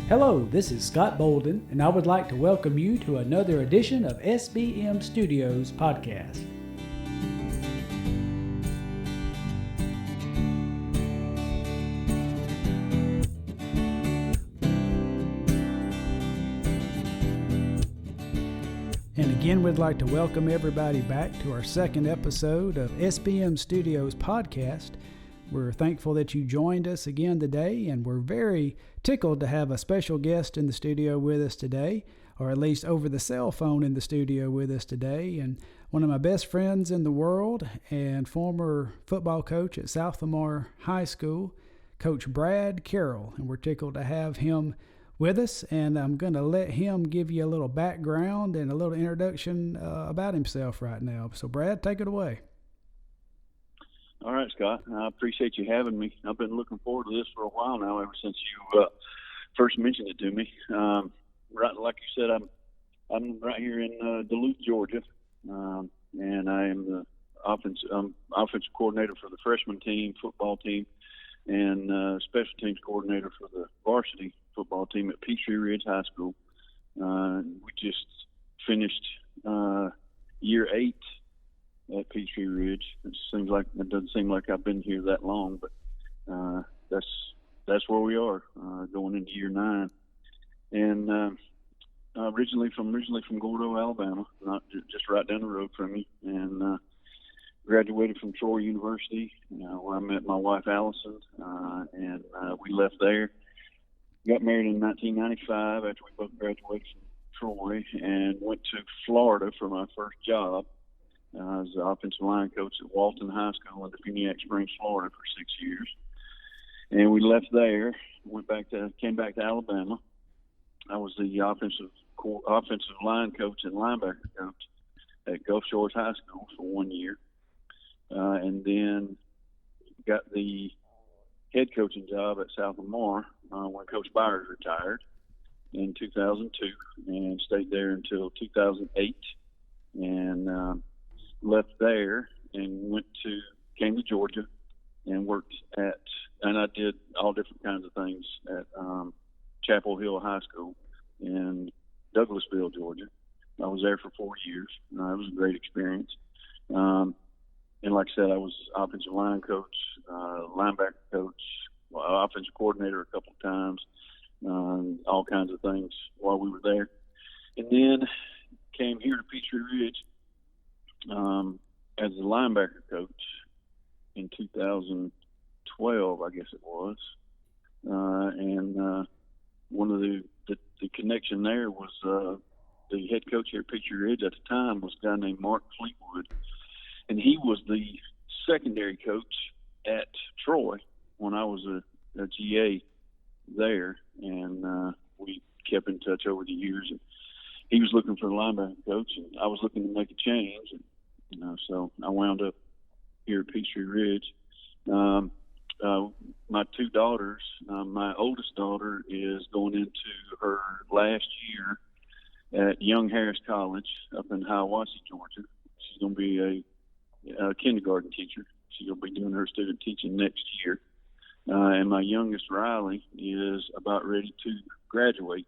Hello, this is Scott Bouldin, and I would like to welcome you to another edition of SBM Studios Podcast. And again, we'd like to welcome everybody back to our second episode of SBM Studios Podcast. We're thankful that you joined us again today, and we're very tickled to have a special guest in the studio with us today, or at least over the cell phone in the studio with us today, and one of my best friends in the world and former football coach at South Lamar High School, Coach Brad Carroll. And we're tickled to have him with us, and I'm going to let him give you a little background and a little introduction about himself right now. So Brad, take it away. All right, Scott. I appreciate you having me. I've been looking forward to this for a while now, ever since you first mentioned it to me. Right, like you said, I'm right here in Duluth, Georgia, and I am the offensive coordinator for the freshman team, football team, and special teams coordinator for the varsity football team at Peachtree Ridge High School. We just finished year 8 at Peachtree Ridge. It doesn't seem like I've been here that long, but that's where we are, going into year 9. And originally from Gordo, Alabama, not just right down the road from me, and graduated from Troy University, where I met my wife Allison, and we left there. Got married in 1995 after we both graduated from Troy, and went to Florida for my first job. I was the offensive line coach at Walton High School in Definiac Springs, Florida for 6 years. And we left there, came back to Alabama. I was the offensive line coach and linebacker coach at Gulf Shores High School for 1 year. And then got the head coaching job at South Lamar when Coach Byers retired in 2002, and stayed there until 2008. And left there and came to Georgia and I did all different kinds of things at Chapel Hill High School in Douglasville, Georgia. I was there for 4 years. It was a great experience. And like I said, I was offensive line coach, linebacker coach, offensive coordinator a couple of times, all kinds of things while we were there. And then came here to Peachtree Ridge as a linebacker coach in 2012, I guess it was. And one of the connection there was the head coach here at Peachtree Ridge at the time was a guy named Mark Fleetwood. And he was the secondary coach at Troy when I was a GA there. And we kept in touch over the years. And he was looking for a linebacker coach, and I was looking to make a change. And, so I wound up here at Peachtree Ridge. My 2 daughters, my oldest daughter is going into her last year at Young Harris College up in Hiawassee, Georgia. She's going to be a kindergarten teacher. She's going to be doing her student teaching next year. And my youngest, Riley, is about ready to graduate.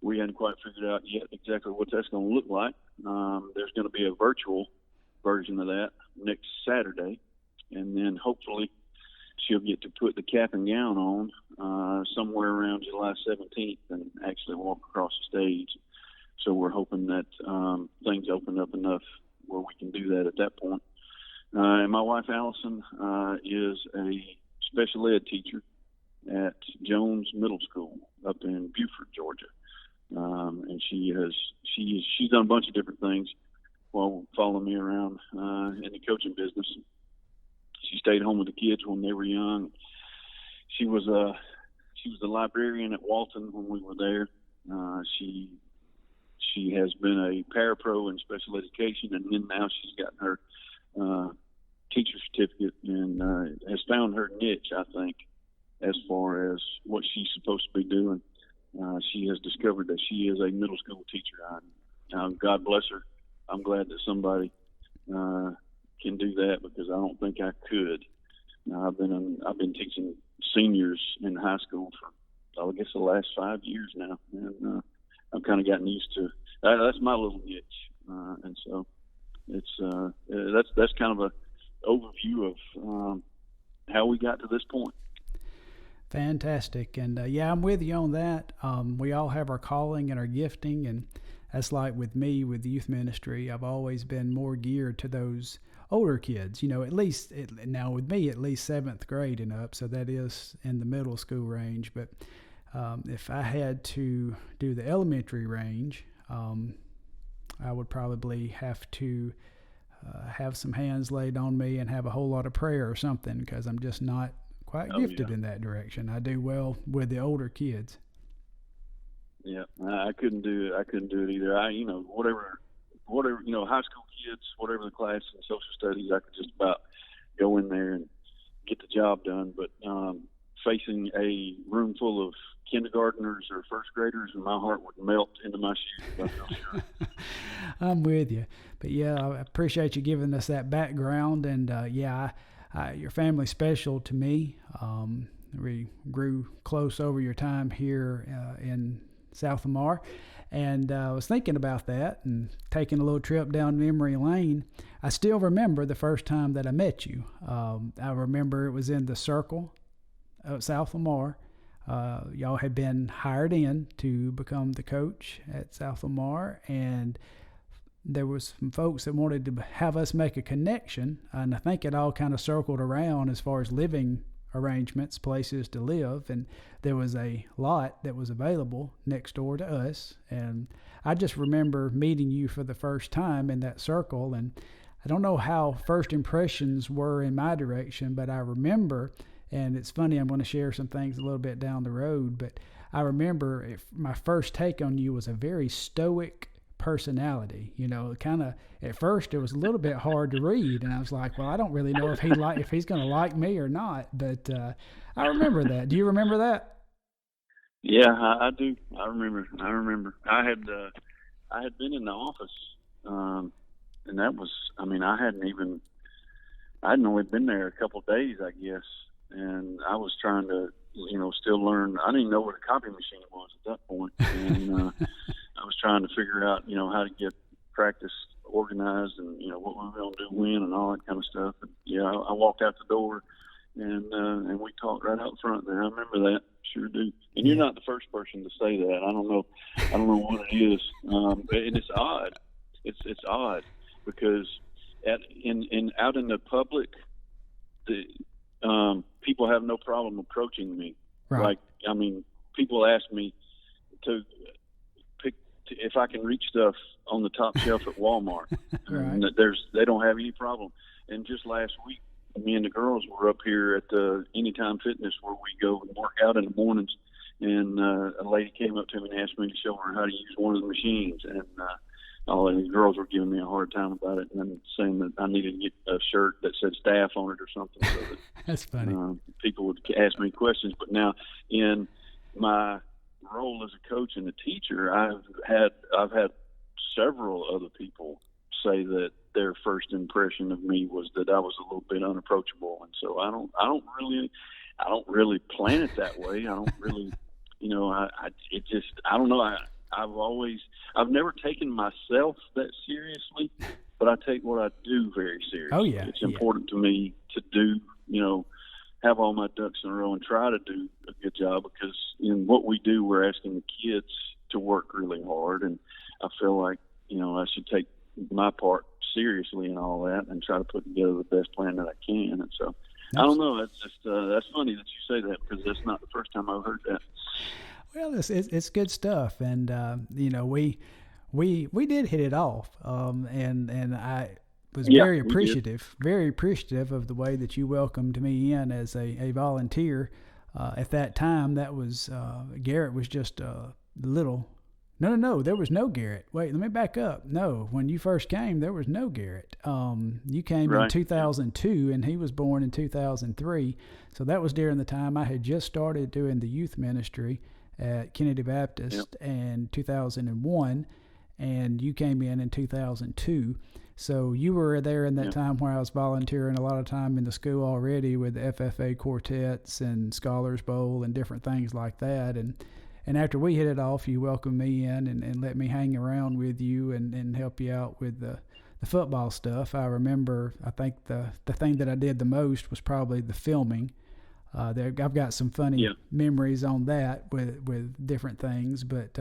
We hadn't quite figured out yet exactly what that's going to look like. There's going to be a virtual version of that next Saturday, and then hopefully she'll get to put the cap and gown on somewhere around July 17th and actually walk across the stage. So we're hoping that things open up enough where we can do that at that point. And my wife Allison is a special ed teacher at Jones Middle School up in Beaufort, Georgia. And she's done a bunch of different things while following me around in the coaching business. She stayed home with the kids when they were young. She was a librarian at Walton when we were there. She has been a parapro in special education, and then now she's gotten her teacher certificate and has found her niche, I think, as far as what she's supposed to be doing. She has discovered that she is a middle school teacher. God bless her. I'm glad that somebody can do that, because I don't think I could. I've been teaching seniors in high school for I guess the last 5 years now, and I've kind of gotten used to that. That's my little niche, and so that's kind of a overview of how we got to this point. Fantastic. And I'm with you on that. We all have our calling and our gifting, and that's like with me with youth ministry. I've always been more geared to those older kids, now with me, at least 7th grade and up. So that is in the middle school range. But if I had to do the elementary range, I would probably have to have some hands laid on me and have a whole lot of prayer or something, because I'm just not quite gifted in that direction. I do well with the older kids. Yeah, I couldn't do it. I couldn't do it either. Whatever, high school kids, whatever the class in social studies, I could just about go in there and get the job done. But facing a room full of kindergartners or first graders, and my heart would melt into my shoes. I'm sure. I'm with you. But I appreciate you giving us that background. And your family's special to me. We grew close over your time here in South Lamar. And I was thinking about that and taking a little trip down memory lane. I still remember the first time that I met you. I remember it was in the circle of South Lamar. Y'all had been hired in to become the coach at South Lamar, and there was some folks that wanted to have us make a connection, and I think it all kind of circled around as far as living arrangements, places to live, and there was a lot that was available next door to us, and I just remember meeting you for the first time in that circle, and I don't know how first impressions were in my direction, but I remember, and it's funny, I'm going to share some things a little bit down the road, but I remember my first take on you was a very stoic personality. Kind of at first it was a little bit hard to read, and I was like, well, I don't really know if he's going to like me or not, but I remember that. Do you remember that? Yeah, I do. I remember. I had been in the office, and that was, I hadn't only been there a couple of days, I guess, and I was trying to, still learn. I didn't even know what a copy machine was at that point, and I was trying to figure out, how to get practice organized and, what we were going to do when and all that kind of stuff. And I walked out the door and we talked right out front there. I remember that. Sure do. And you're not the first person to say that. I don't know what it is. And it's odd. It's odd because out in the public, people have no problem approaching me. Right. People ask me if I can reach stuff on the top shelf at Walmart. Right. And they don't have any problem. And just last week, me and the girls were up here at the Anytime Fitness where we go and work out in the mornings. And a lady came up to me and asked me to show her how to use one of the machines. And all the girls were giving me a hard time about it and saying that I needed to get a shirt that said staff on it or something. So that that's funny. People would ask me questions. But now in my role as a coach and a teacher, I've had several other people say that their first impression of me was that I was a little bit unapproachable, and so I don't really plan it that way. I don't really, I don't know. I've never taken myself that seriously, but I take what I do very seriously. Oh yeah, it's important to me to do, have all my ducks in a row and try to do a good job, because in what we do, we're asking the kids to work really hard, and I feel like, I should take my part seriously and all that and try to put together the best plan that I can. And so I don't know. That's just that's funny that you say that, because that's not the first time I've heard that. Well, it's good stuff, and we did hit it off, and I was very appreciative of the way that you welcomed me in as a volunteer. At that time, that was Garrett was just a little. No, there was no Garrett. Wait, let me back up. No, when you first came, there was no Garrett. You came in 2002, and he was born in 2003. So that was during the time I had just started doing the youth ministry at Kennedy Baptist in 2001, and you came in 2002. So you were there in that Yeah. time where I was volunteering a lot of time in the school already with the FFA quartets and Scholars Bowl and different things like that. And after we hit it off, you welcomed me in and let me hang around with you and help you out with the football stuff. I remember, I think the thing that I did the most was probably the filming. I've got some funny memories on that with different things. But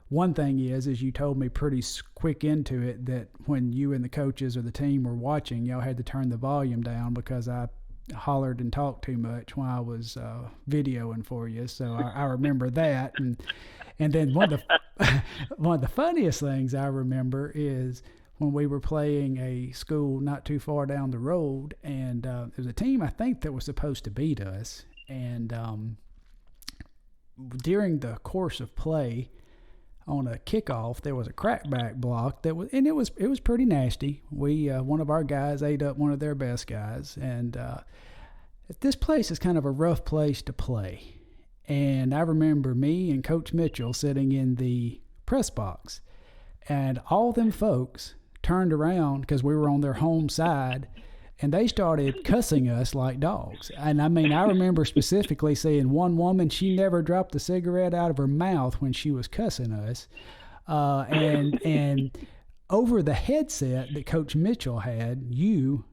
one thing is you told me pretty quick into it that when you and the coaches or the team were watching, y'all had to turn the volume down because I hollered and talked too much while I was videoing for you. So I remember that. And then one of the funniest things I remember is when we were playing a school not too far down the road, and there was a team I think that was supposed to beat us. And during the course of play, on a kickoff, there was a crackback block it was pretty nasty. We one of our guys ate up one of their best guys, and this place is kind of a rough place to play. And I remember me and Coach Mitchell sitting in the press box, and all them folks turned around because we were on their home side, and they started cussing us like dogs. And I mean, I remember specifically seeing one woman, she never dropped a cigarette out of her mouth when she was cussing us. And over the headset that Coach Mitchell had, you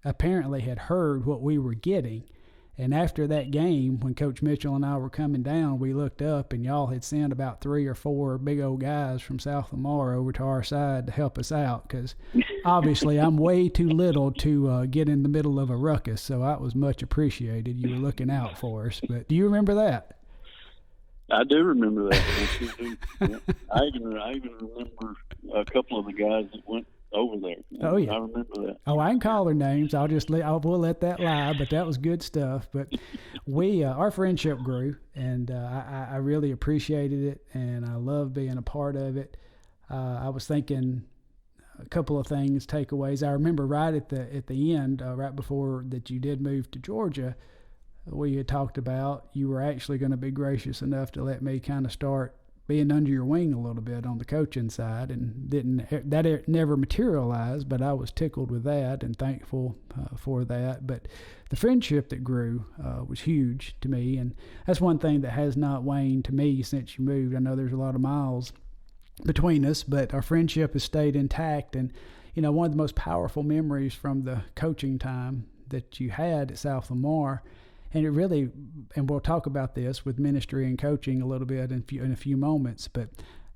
apparently had heard what we were getting. And after that game, when Coach Mitchell and I were coming down, we looked up and y'all had sent about 3 or 4 big old guys from South Lamar over to our side to help us out, because obviously I'm way too little to get in the middle of a ruckus, so that was much appreciated. You were looking out for us. But do you remember that? I do remember that. Yeah. I even remember a couple of the guys that went over there. Oh yeah, I remember that. Oh, I can call their names. We'll let that lie, but that was good stuff. But our friendship grew, and I really appreciated it, and I love being a part of it. I was thinking a couple of things, takeaways. I remember right at the end, right before that you did move to Georgia, we had talked about you were actually going to be gracious enough to let me kind of start being under your wing a little bit on the coaching side, and that never materialized, but I was tickled with that and thankful for that. But the friendship that grew was huge to me, and that's one thing that has not waned to me since you moved. I know there's a lot of miles between us, but our friendship has stayed intact. And one of the most powerful memories from the coaching time that you had at South Lamar, and it really, and we'll talk about this with ministry and coaching a little bit in a few moments, but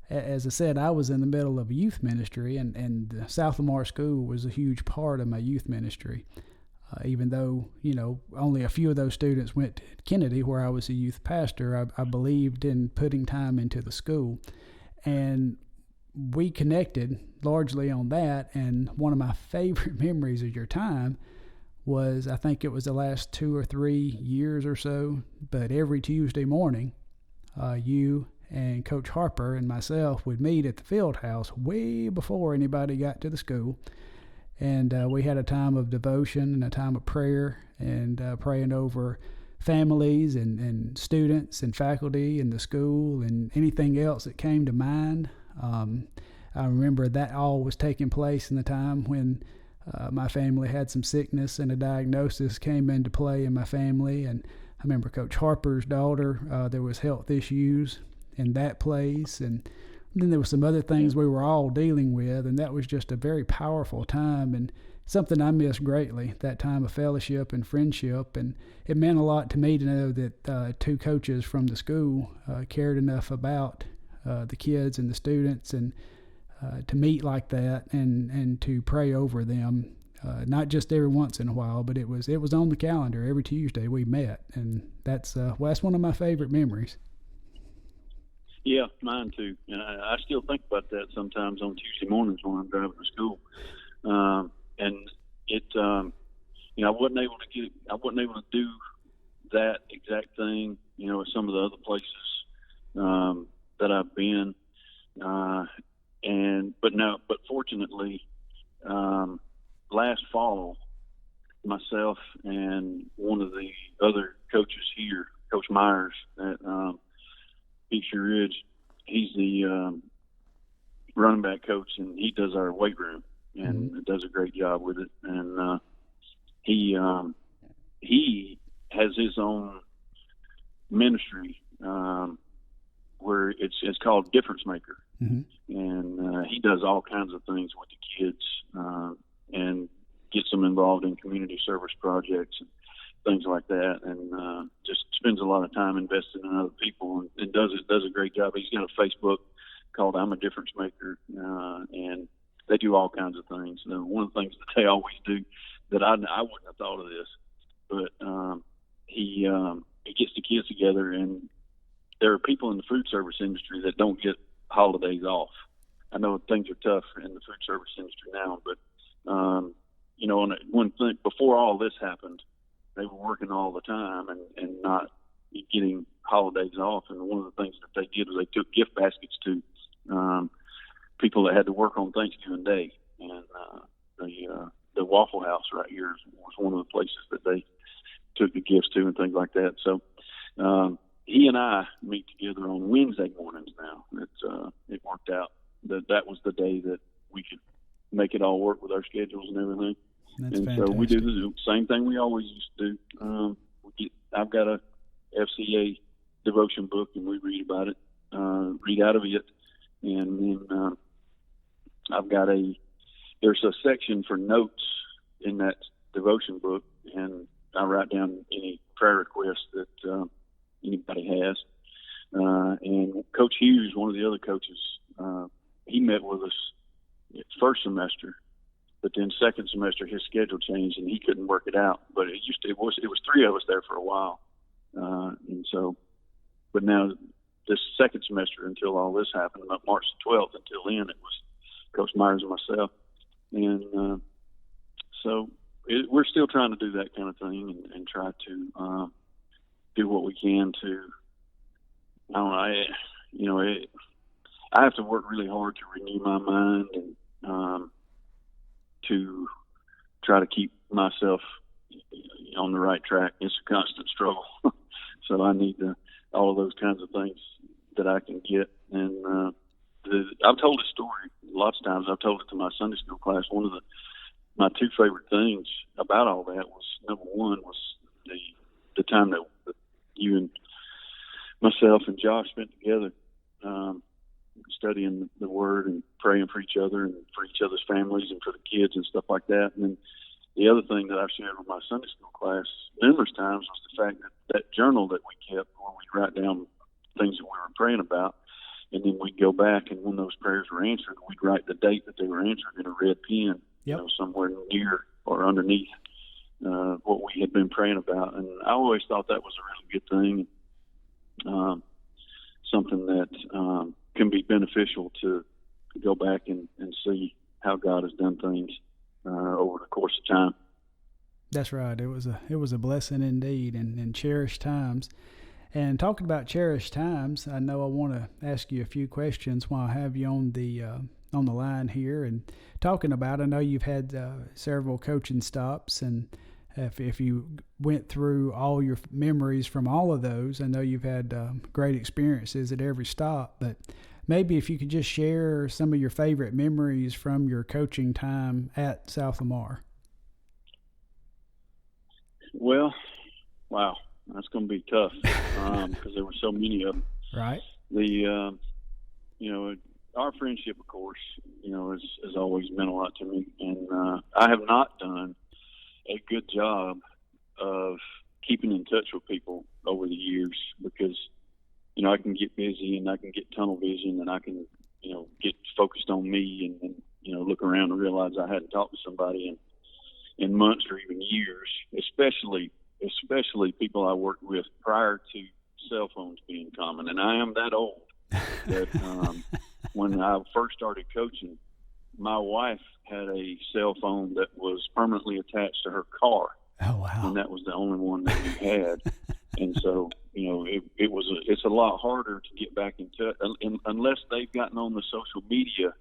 as I said, I was in the middle of a youth ministry, and the South Lamar School was a huge part of my youth ministry. Even though, only a few of those students went to Kennedy, where I was a youth pastor, I believed in putting time into the school. And we connected largely on that, and one of my favorite memories of your time was, I think it was the last 2 or 3 years or so, but every Tuesday morning, you and Coach Harper and myself would meet at the field house way before anybody got to the school. And we had a time of devotion and a time of prayer, and praying over families and students and faculty in the school and anything else that came to mind. I remember that all was taking place in the time when my family had some sickness and a diagnosis came into play in my family. And I remember Coach Harper's daughter, there was health issues in that place. And then there were some other things we were all dealing with, and that was just a very powerful time and something I miss greatly, that time of fellowship and friendship. And it meant a lot to me to know that 2 coaches from the school cared enough about the kids and the students, and to meet like that and to pray over them, not just every once in a while, but it was on the calendar. Every Tuesday we met, and that's one of my favorite memories. Yeah, mine too. And I still think about that sometimes on Tuesday mornings when I'm driving to school. And it, I wasn't able to do that exact thing, at some of the other places that I've been. But fortunately, last fall, myself and one of the other coaches here, Coach Myers at Peachtree Ridge, he's the running back coach, and he does our weight room. and does a great job with it. And he has his own ministry where it's called Difference Maker, and he does all kinds of things with the kids and gets them involved in community service projects and things like that, and just spends a lot of time investing in other people, and does a great job. He's got a Facebook called I'm a Difference Maker, and they do all kinds of things. One of the things that they always do that I wouldn't have thought of this, but he gets the kids together, and there are people in the food service industry that don't get holidays off. I know things are tough in the food service industry now, but one thing before all this happened, they were working all the time and not getting holidays off. And one of the things that they did was they took gift baskets to people that had to work on Thanksgiving Day. And the Waffle House right here was one of the places that they took the gifts to and things like that. So he and I meet together on Wednesday mornings now. It worked out that was the day that we could make it all work with our schedules and everything. That's and fantastic. So we do the same thing we always used to do. I've got a FCA devotion book, and we read about it, read out of it, and then there's a section for notes in that devotion book, and I write down any prayer requests that anybody has. And Coach Hughes, one of the other coaches, he met with us first semester. But then second semester, his schedule changed and he couldn't work it out. But it was three of us there for a while, and so. But now this second semester, until all this happened, about March the 12th, until then it was Coach Myers and myself, and so we're still trying to do that kind of thing and try to do what we can to. I don't know. I have to work really hard to renew my mind and. To try to keep myself on the right track. It's a constant struggle. So I need all of those kinds of things that I can get. And I've told this story lots of times. I've told it to my Sunday school class. One of my two favorite things about all that was, number one, was the time that you and myself and Josh spent together studying the Word and praying for each other and for each other's families and for the kids and stuff like that. And then the other thing that I've shared with my Sunday school class numerous times was the fact that journal that we kept, where we'd write down things that we were praying about, and then we'd go back, and when those prayers were answered, we'd write the date that they were answered in a red pen, somewhere near or underneath what we had been praying about. And I always thought that was a really good thing, something that can be beneficial to go back and see how God has done things over the course of time. That's right. It was a blessing indeed, and cherished times. And talking about cherished times, I know I want to ask you a few questions while I have you on the line here and talking about. I know you've had several coaching stops, and if you went through all your memories from all of those, I know you've had great experiences at every stop. But maybe if you could just share some of your favorite memories from your coaching time at South Lamar. Well, wow. That's going to be tough because there were so many of them. Right. Our friendship, of course, has always meant a lot to me. And I have not done a good job of keeping in touch with people over the years because, I can get busy and I can get tunnel vision and I can, get focused on me and look around and realize I hadn't talked to somebody in months or even years, especially people I worked with prior to cell phones being common. And I am that old that when I first started coaching, my wife had a cell phone that was permanently attached to her car. Oh, wow. And that was the only one that we had. And so, it's a lot harder to get back in touch unless they've gotten on the social media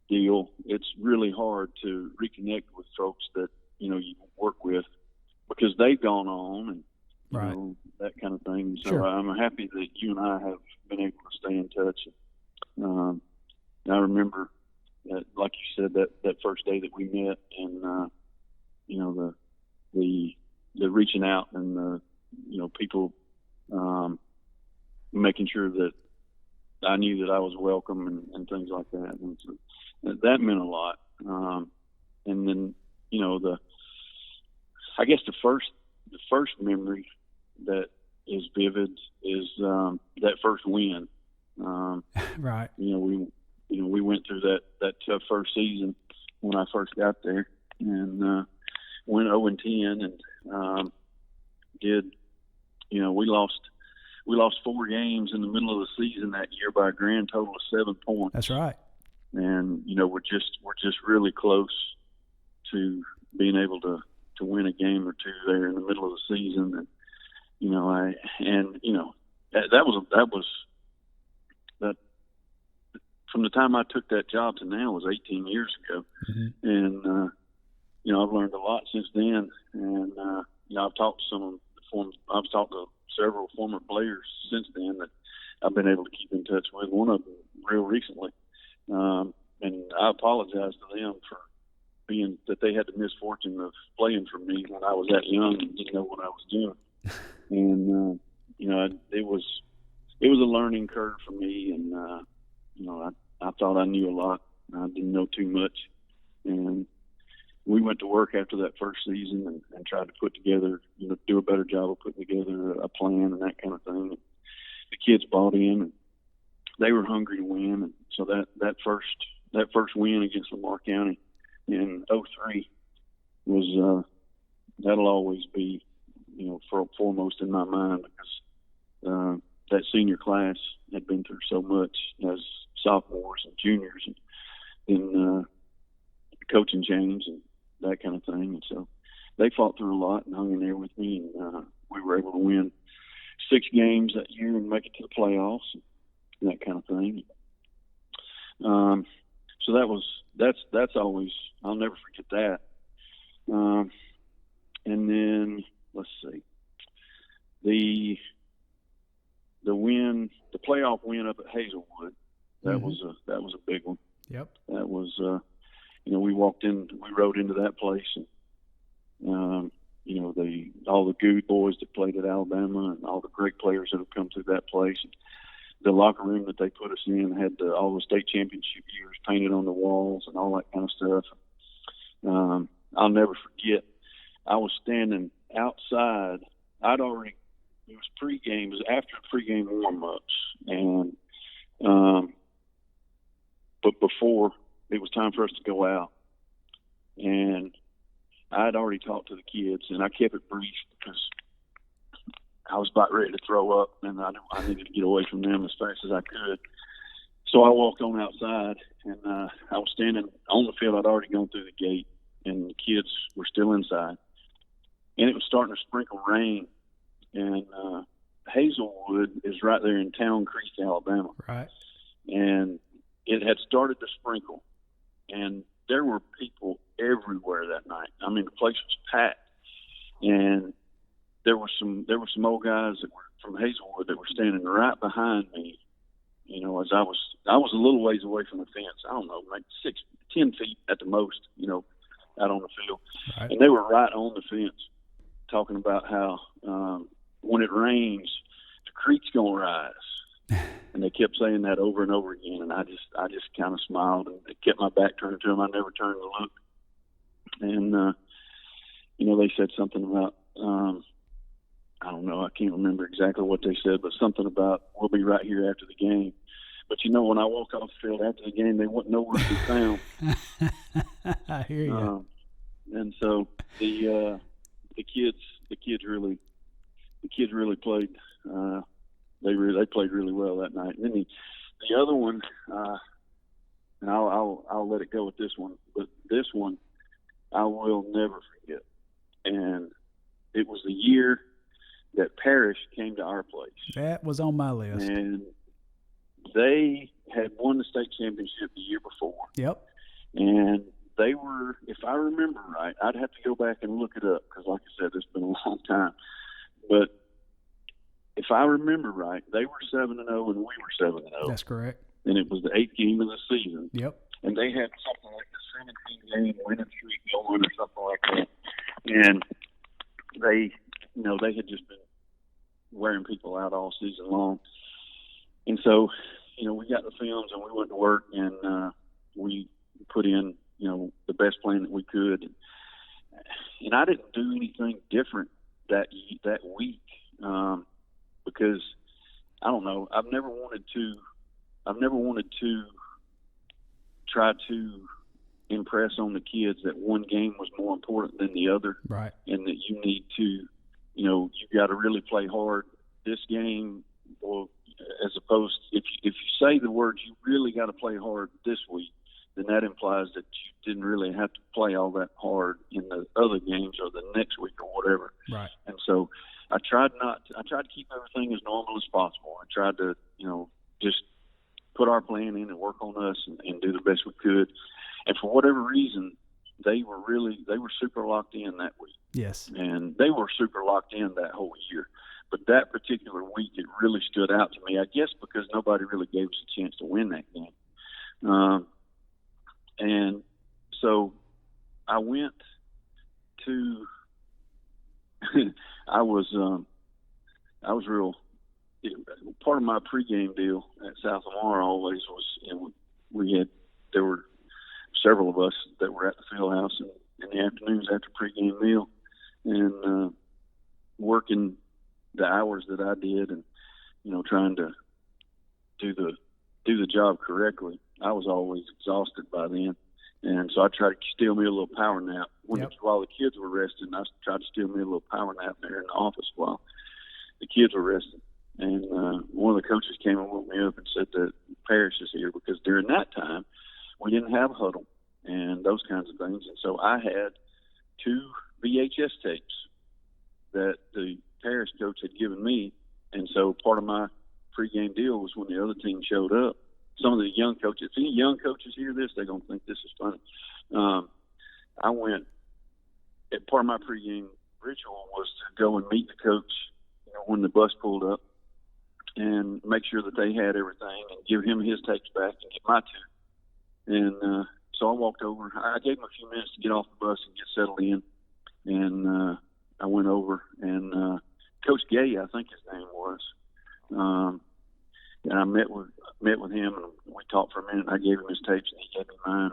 deal. It's really hard to reconnect with folks that, you work with because they've gone on and, right. That kind of thing. So sure. I'm happy that you and I have been able to stay in touch. I remember like you said, that first day that we met, and the reaching out and the people making sure that I knew that I was welcome and things like that, and so that meant a lot. And then I guess the first memory that is vivid is that first win. Right. We went through that tough first season when I first got there, and went 0-10, and we lost 4 games in the middle of the season that year by a grand total of 7 points. That's right. And we're just really close to being able to win a game or two there in the middle of the season, and that from the time I took that job to now was 18 years ago. Mm-hmm. And I've learned a lot since then, and I've talked to several former players since then that I've been able to keep in touch with. One of them real recently, and I apologize to them for being that they had the misfortune of playing for me when I was that young and didn't know what I was doing. And it was a learning curve for me, and I thought I knew a lot. I didn't know too much, and we went to work after that first season and tried to put together, do a better job of putting together a plan and that kind of thing. And the kids bought in, and they were hungry to win. And so that first win against Lamar County in 2003 was that'll always be foremost in my mind, because that senior class had been through so much as sophomores and juniors, and then coaching change and that kind of thing. And so they fought through a lot and hung in there with me, and we were able to win 6 games that year and make it to the playoffs and that kind of thing. So that's always, I'll never forget that. And then let's see, the playoff win up at Hazelwood. That mm-hmm. was a big one. Yep. That was we rode into that place, and all the good boys that played at Alabama and all the great players that have come through that place. The locker room that they put us in had all the state championship years painted on the walls and all that kind of stuff. I'll never forget, I was standing outside. It was pregame. It was after pregame warm-ups, and but before it was time for us to go out, and I'd already talked to the kids, and I kept it brief because I was about ready to throw up, and I needed to get away from them as fast as I could. So I walked on outside, and I was standing on the field. I'd already gone through the gate, and the kids were still inside, and it was starting to sprinkle rain. And Hazelwood is right there in Town Creek, Alabama. Right. And it had started to sprinkle, and there were people everywhere that night. I mean, the place was packed, and there were some old guys that were from Hazelwood that were standing right behind me. As I was a little ways away from the fence. I don't know, like 10 feet at the most. Out on the field, right. And they were right on the fence, talking about how when it rains, the creek's gonna rise, and they kept saying that over and over again. And I just kind of smiled and kept my back turned to them. I never turned to look. And they said something about I don't know, I can't remember exactly what they said, but something about we'll be right here after the game. But when I walked off the field after the game, they wasn't nowhere to be found. I hear you. And so the kids really played. They played really well that night. And then the other one, and I'll let it go with this one. But this one, I will never forget. And it was the year that Parrish came to our place. That was on my list. And they had won the state championship the year before. Yep. And they were, if I remember right, I'd have to go back and look it up because, like I said, it's been a long time. But if I remember right, they were 7-0 and we were 7-0. That's correct. And it was the 8th game of the season. Yep. and they had something like a 17-game winning streak going or something like that. And they had just been wearing people out all season long. And so, we got the films and we went to work and we put in, the best plan that we could. And I didn't do anything different that week because I don't know. I've never wanted to try to impress on the kids that one game was more important than the other, right? And that you need to, you got to really play hard this game, or as opposed if you say the words you really got to play hard this week, then that implies that you didn't really have to play all that hard in the other games or the next week or whatever. Right. And so I tried to keep everything as normal as possible. I tried to, just put our plan in and work on us and do the best we could. And for whatever reason, they were super locked in that week. Yes. And they were super locked in that whole year. But that particular week, it really stood out to me, I guess, because nobody really gave us a chance to win that game. And so I went to I was real part of my pregame deal at South Lamar always was, there were several of us that were at the field house in the afternoons after pregame meal and working the hours that I did and, trying to do the job correctly. I was always exhausted by then. And so I tried to steal me a little power nap. While the kids were resting, I tried to steal me a little power nap there in the office while the kids were resting. And one of the coaches came and woke me up and said that Parrish is here, because during that time we didn't have a huddle and those kinds of things. And so I had 2 VHS tapes that the Parrish coach had given me. And so part of my pregame deal was when the other team showed up. Some of the young coaches, if any young coaches hear this, they're going to think this is funny. Part of my pregame ritual was to go and meet the coach when the bus pulled up and make sure that they had everything and give him his tapes back and get my 2. And so I walked over. I gave him a few minutes to get off the bus and get settled in. And I went over and Coach Gay, I think his name was, and I met with him and we talked for a minute. I gave him his tapes and he gave me mine.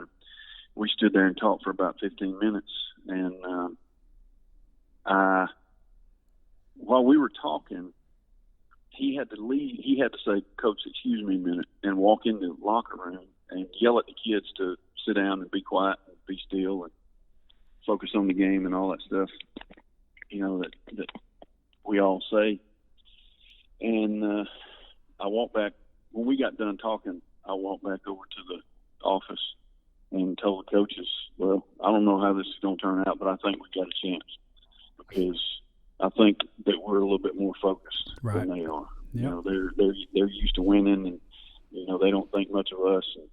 We stood there and talked for about 15 minutes. And while we were talking, he had to leave. He had to say, "Coach, excuse me a minute," and walk into the locker room and yell at the kids to sit down and be quiet and be still and focus on the game and all that stuff, that we all say. And I walked back. When we got done talking, I walked back over to the office and told the coaches, well, I don't know how this is going to turn out, but I think we got a chance, because I think that we're a little bit more focused than they are. Yep. They're used to winning, and they don't think much of us. And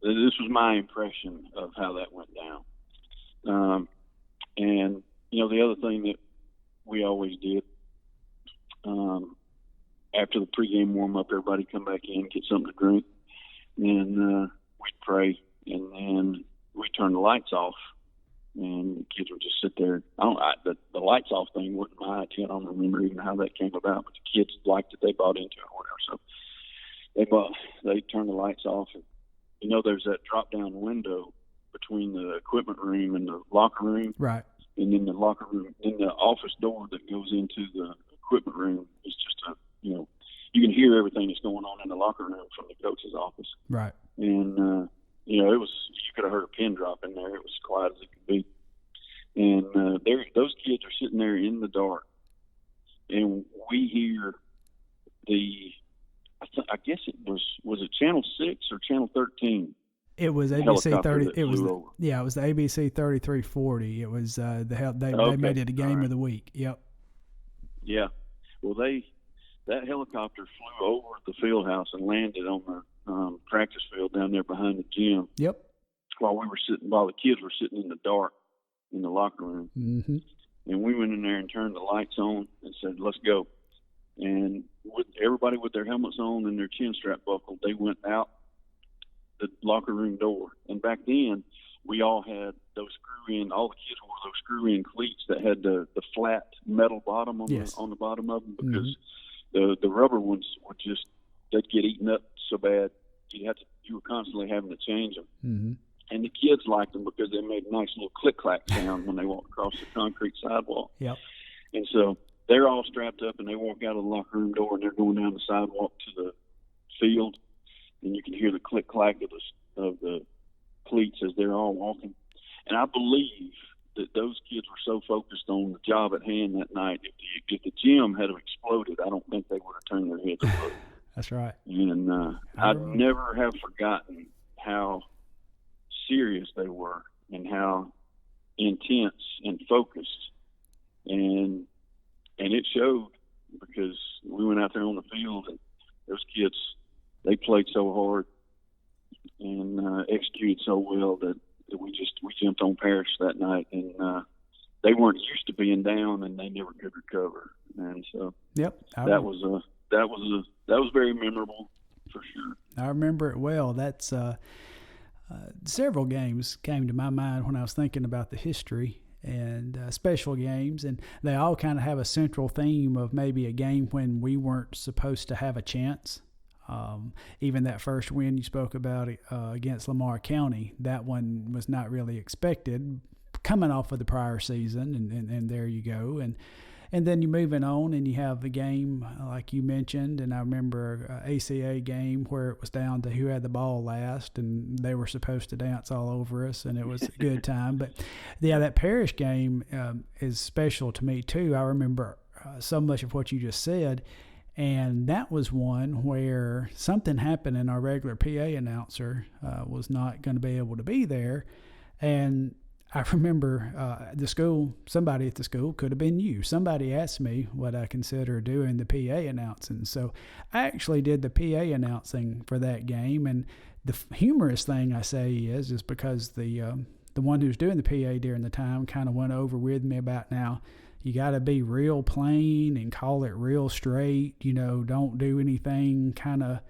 this was my impression of how that went down. And the other thing that we always did, after the pregame warm up, everybody come back in, get something to drink, and we'd pray, and then we'd turn the lights off. And the kids would just sit there. The lights off thing wasn't my idea. I don't remember even how that came about, but the kids liked it. They bought into it or whatever. So they turned the lights off. And, there's that drop down window between the equipment room and the locker room. Right. And then the locker room, then the office door that goes into the equipment room is just you can hear everything that's going on in the locker room from the coach's office. Right. And, it was, you could have heard a pin drop in there. It was quiet as it could be. And those kids are sitting there in the dark, and we hear I guess it was it Channel 6 or Channel 13? It was ABC 30. It was it was the ABC 3340. It was they made it a game of the week. Yep. Yeah. Well, that helicopter flew over the field house and landed on the practice field down there behind the gym. Yep. While the kids were sitting in the dark in the locker room. Mm-hmm. And we went in there and turned the lights on and said, "Let's go." And with everybody with their helmets on and their chin strap buckled, they went out the locker room door. And back then, we all had those screw-in. All the kids wore those screw-in cleats that had the flat metal bottom on the bottom of them, because the rubber ones would they'd get eaten up so bad you were constantly having to change them. Mm-hmm. And the kids liked them because they made a nice little click-clack sound when they walked across the concrete sidewalk. Yep. And so they're all strapped up, and they walk out of the locker room door, and they're going down the sidewalk to the field, and you can hear the click-clack of the cleats as they're all walking. And I believe that those kids were so focused on the job at hand that night, if the gym had exploded, I don't think they would have turned their heads and looked. That's right. And I'd never have forgotten how serious they were and how intense and focused. And it showed, because we went out there on the field, and those kids, they played so hard and executed so well that we jumped on Parrish that night, and they weren't used to being down, and they never could recover. And so that was very memorable for sure. I remember it well. That's several games came to my mind when I was thinking about the history and special games, and they all kind of have a central theme of maybe a game when we weren't supposed to have a chance. Even that first win you spoke about against Lamar County, that one was not really expected coming off of the prior season, and there you go. And then you're moving on, and you have the game like you mentioned, and I remember an ACA game where it was down to who had the ball last, and they were supposed to dance all over us, and it was a good time. But, yeah, that Parrish game is special to me too. I remember so much of what you just said, and that was one where something happened, and our regular PA announcer was not going to be able to be there, and I remember somebody at the school, could have been you. Somebody asked me what I consider doing the PA announcing. So I actually did the PA announcing for that game. And the humorous thing I say is because the one who's doing the PA during the time kind of went over with me about, now you got to be real plain and call it real straight. Don't do anything kind of.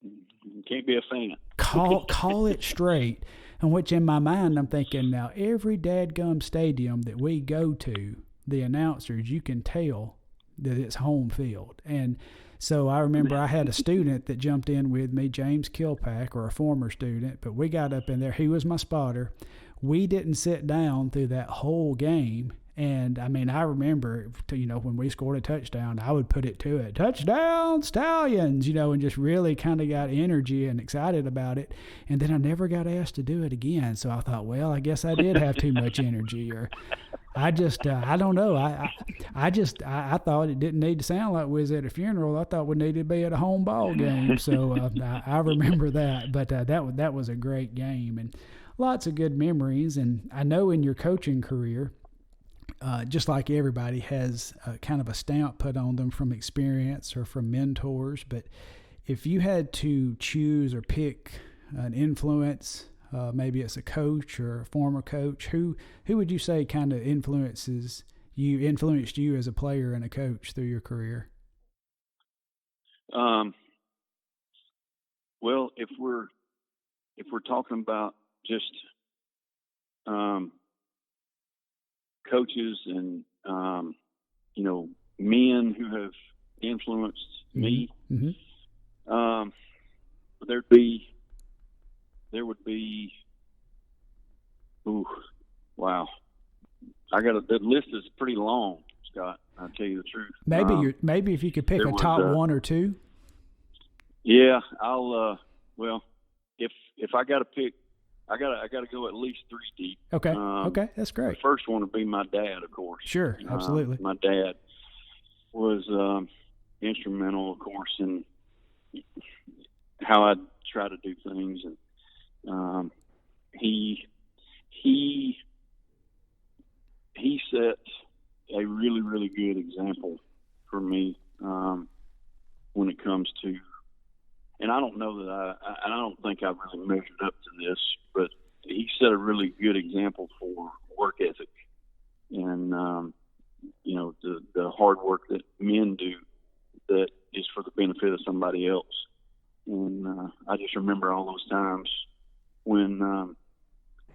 You can't be a fan. Call it straight. And which in my mind, I'm thinking, now every dadgum stadium that we go to, the announcers, you can tell that it's home field. And so I remember I had a student that jumped in with me, James Kilpack, or a former student, but we got up in there. He was my spotter. We didn't sit down through that whole game. And, I remember, when we scored a touchdown, I would put it to it, touchdown, Stallions, and just really kind of got energy and excited about it. And then I never got asked to do it again. So I thought, well, I guess I did have too much energy, or I just, I don't know. I thought it didn't need to sound like we was at a funeral. I thought we needed to be at a home ball game. So I remember that. But that was a great game, and lots of good memories. And I know in your coaching career, just like everybody has kind of a stamp put on them from experience or from mentors. But if you had to choose or pick an influence, maybe it's a coach or a former coach, who would you say kind of influenced you as a player and a coach through your career? Well, if we're talking about just coaches and men who have influenced me, there would be wow, the list is pretty long, Scott, I'll tell you the truth. Maybe if you could pick a top one or two. Yeah, I'll if I got to pick, I got to go at least three deep. Okay. Okay, that's great. The first one would be my dad, of course. Sure, absolutely. My dad was instrumental, of course, in how I try to do things, and he set a really, really good example for me when it comes to. And I don't know that I don't think I've really measured up to this, but he set a really good example for work ethic and, the hard work that men do that is for the benefit of somebody else. And I just remember all those times when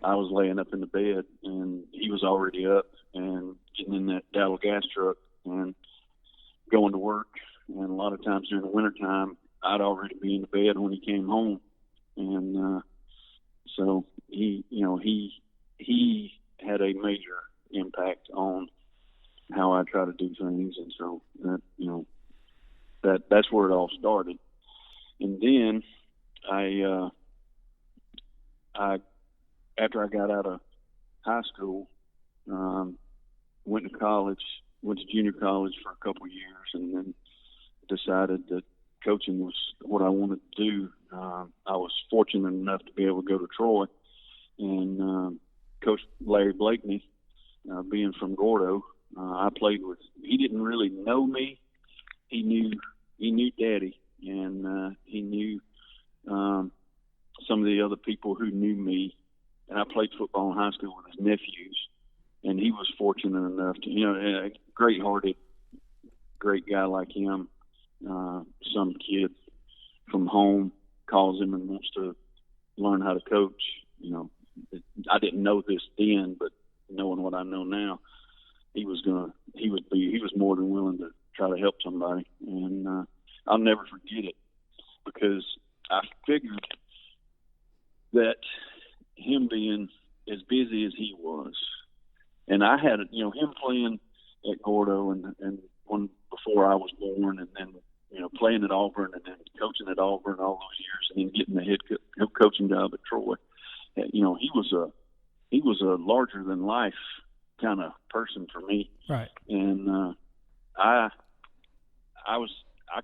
I was laying up in the bed and he was already up and getting in that Dattle gas truck and going to work. And a lot of times during the wintertime, I'd already be in the bed when he came home. And so he had a major impact on how I try to do things. And so that's where it all started. And then I after I got out of high school, went to junior college for a couple of years, and then decided that coaching was what I wanted to do. I was fortunate enough to be able to go to Troy, and Coach Larry Blakeney, being from Gordo, I played with. He didn't really know me. He knew Daddy, and he knew some of the other people who knew me. And I played football in high school with his nephews, and he was fortunate enough to, a great-hearted, great guy like him. Some kid from home calls him and wants to learn how to coach. I didn't know this then, but knowing what I know now, he was more than willing to try to help somebody. And I'll never forget it, because I figured that him being as busy as he was, and I had him playing at Gordo and one before I was born, and then playing at Auburn, and then coaching at Auburn all those years, and then getting the head coaching job at Troy. He was a larger than life kind of person for me. Right. And I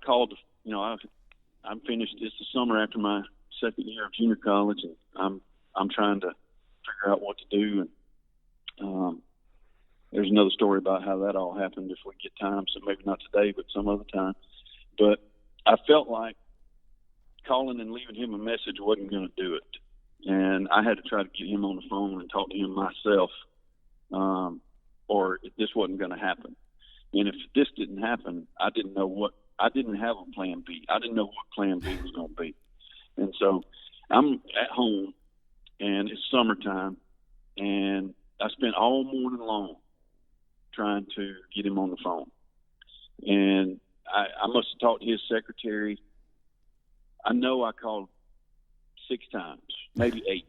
called. I'm finished. It's the summer after my second year of junior college, and I'm trying to figure out what to do. And there's another story about how that all happened if we get time. So maybe not today, but some other time. But I felt like calling and leaving him a message wasn't going to do it. And I had to try to get him on the phone and talk to him myself, or this wasn't going to happen. And if this didn't happen, I didn't have a plan B. I didn't know what plan B was going to be. And so I'm at home, and it's summertime, and I spent all morning long trying to get him on the phone. And I must have talked to his secretary. I know I called 6 times, maybe 8,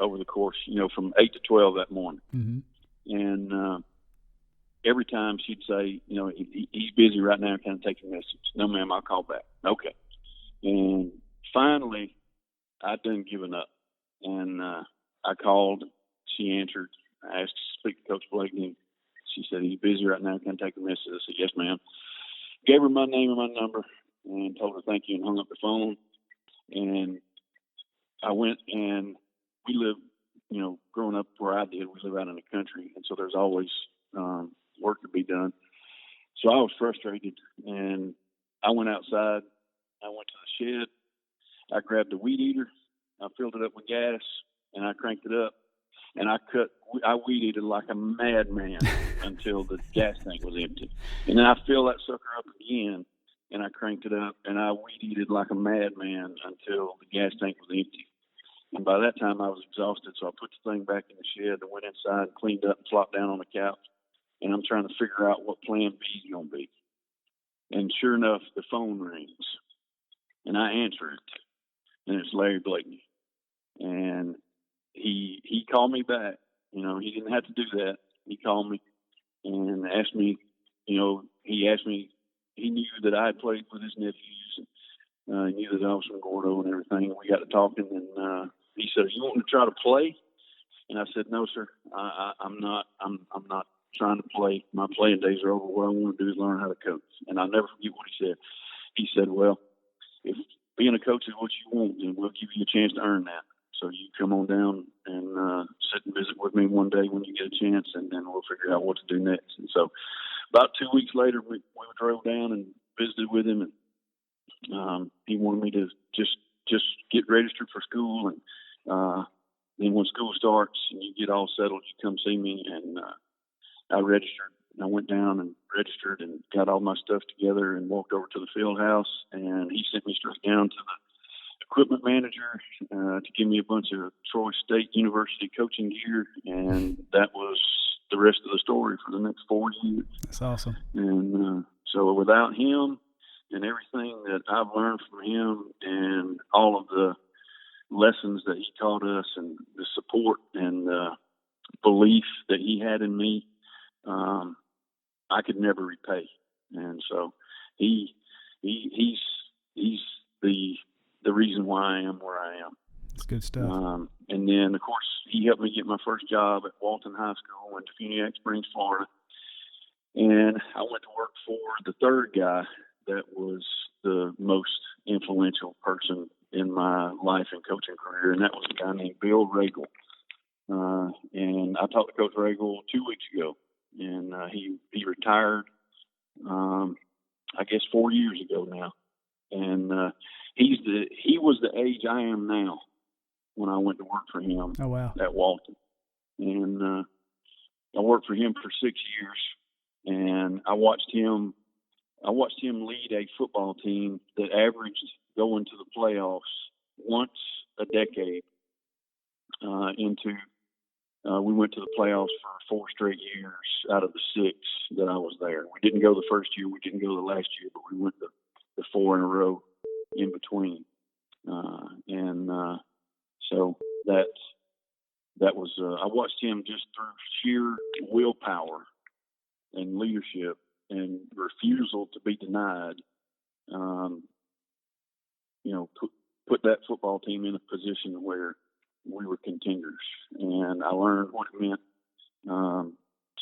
over the course, from 8 to 12 that morning. Mm-hmm. And every time she'd say, he's busy right now, can I take a message? No, ma'am, I'll call back. Okay. And finally, I'd done given up. And I called. She answered. I asked to speak to Coach Blakeney. She said, he's busy right now, can I take a message? I said, yes, ma'am. Gave her my name and my number and told her thank you and hung up the phone. And I went, and we live, growing up where I did, we live out in the country. And so there's always work to be done. So I was frustrated, and I went outside. I went to the shed. I grabbed a weed eater. I filled it up with gas, and I cranked it up. And I weed eated like a madman until the gas tank was empty. And then I filled that sucker up again, and I cranked it up, and I weed eated like a madman until the gas tank was empty. And by that time, I was exhausted, so I put the thing back in the shed and went inside and cleaned up and flopped down on the couch. And I'm trying to figure out what plan B is going to be. And sure enough, the phone rings, and I answer it, and it's Larry Blakeney. And he called me back. He didn't have to do that. He called me and asked me, he asked me, he knew that I had played with his nephews, and he knew that I was from Gordo and everything. And we got to talking, and he said, "Are you wanting to try to play?" And I said, "No, sir. I'm not. I'm not trying to play. My playing days are over. What I want to do is learn how to coach." And I'll never forget what he said. He said, "Well, if being a coach is what you want, then we'll give you a chance to earn that. So you come on down and sit and visit with me one day when you get a chance, and then we'll figure out what to do next." And so about 2 weeks later, we drove down and visited with him, and he wanted me to just get registered for school. And then when school starts and you get all settled, you come see me. And I registered I went down and registered and got all my stuff together and walked over to the field house, and he sent me straight down to the equipment manager to give me a bunch of Troy State University coaching gear, and that was the rest of the story for the next 4 years. That's awesome. And so without him and everything that I've learned from him and all of the lessons that he taught us and the support and the belief that he had in me, I could never repay. And so he's the reason why I am where I am. That's good stuff. And then, of course, he helped me get my first job at Walton High School in Defuniak Springs, Florida. And I went to work for the third guy that was the most influential person in my life and coaching career, and that was a guy named Bill Regal. And I talked to Coach Regal 2 weeks ago, and he retired, I guess 4 years ago now. And he was the age I am now when I went to work for him. Oh, wow. At Walton. And I worked for him for 6 years, and I watched him lead a football team that averaged going to the playoffs once a decade. We went to the playoffs for 4 straight years out of the 6 that I was there. We didn't go the first year, we didn't go the last year, but we went the 4 in a row in between. So that was I watched him just through sheer willpower and leadership and refusal to be denied, put that football team in a position where we were contenders. And I learned what it meant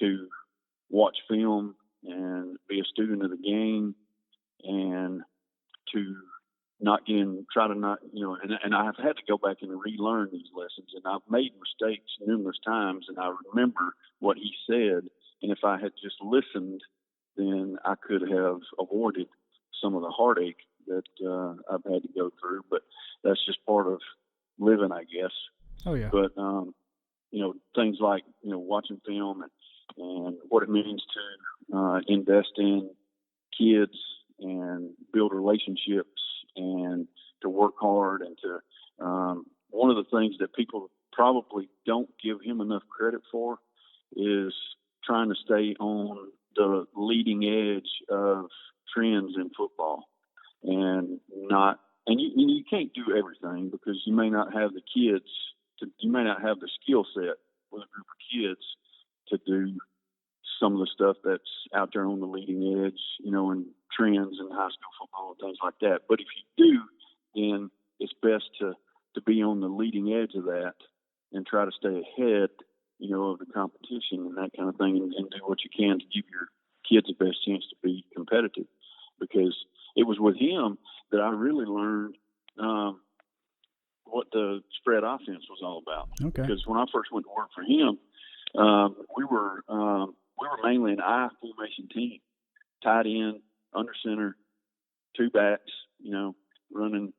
to watch film and be a student of the game, and to not get in, try to not, and I have had to go back and relearn these lessons. And I've made mistakes numerous times, and I remember what he said. And if I had just listened, then I could have avoided some of the heartache that I've had to go through. But that's just part of living, I guess. Oh, yeah. But, things like, watching film and what it means to invest in kids and build relationships and to work hard, and to one of the things that people probably don't give him enough credit for is trying to stay on the leading edge of trends in football, and you can't do everything, because you may not have the kids you may not have the skill set with a group of kids to do some of the stuff that's out there on the leading edge, and trends in high school football and things like that. But if you do, then it's best to be on the leading edge of that and try to stay ahead, of the competition and that kind of thing, and do what you can to give your kids the best chance to be competitive. Because it was with him that I really learned what the spread offense was all about. Okay. Because when I first went to work for him, we were mainly an I formation team, tight end, under center, 2 backs, running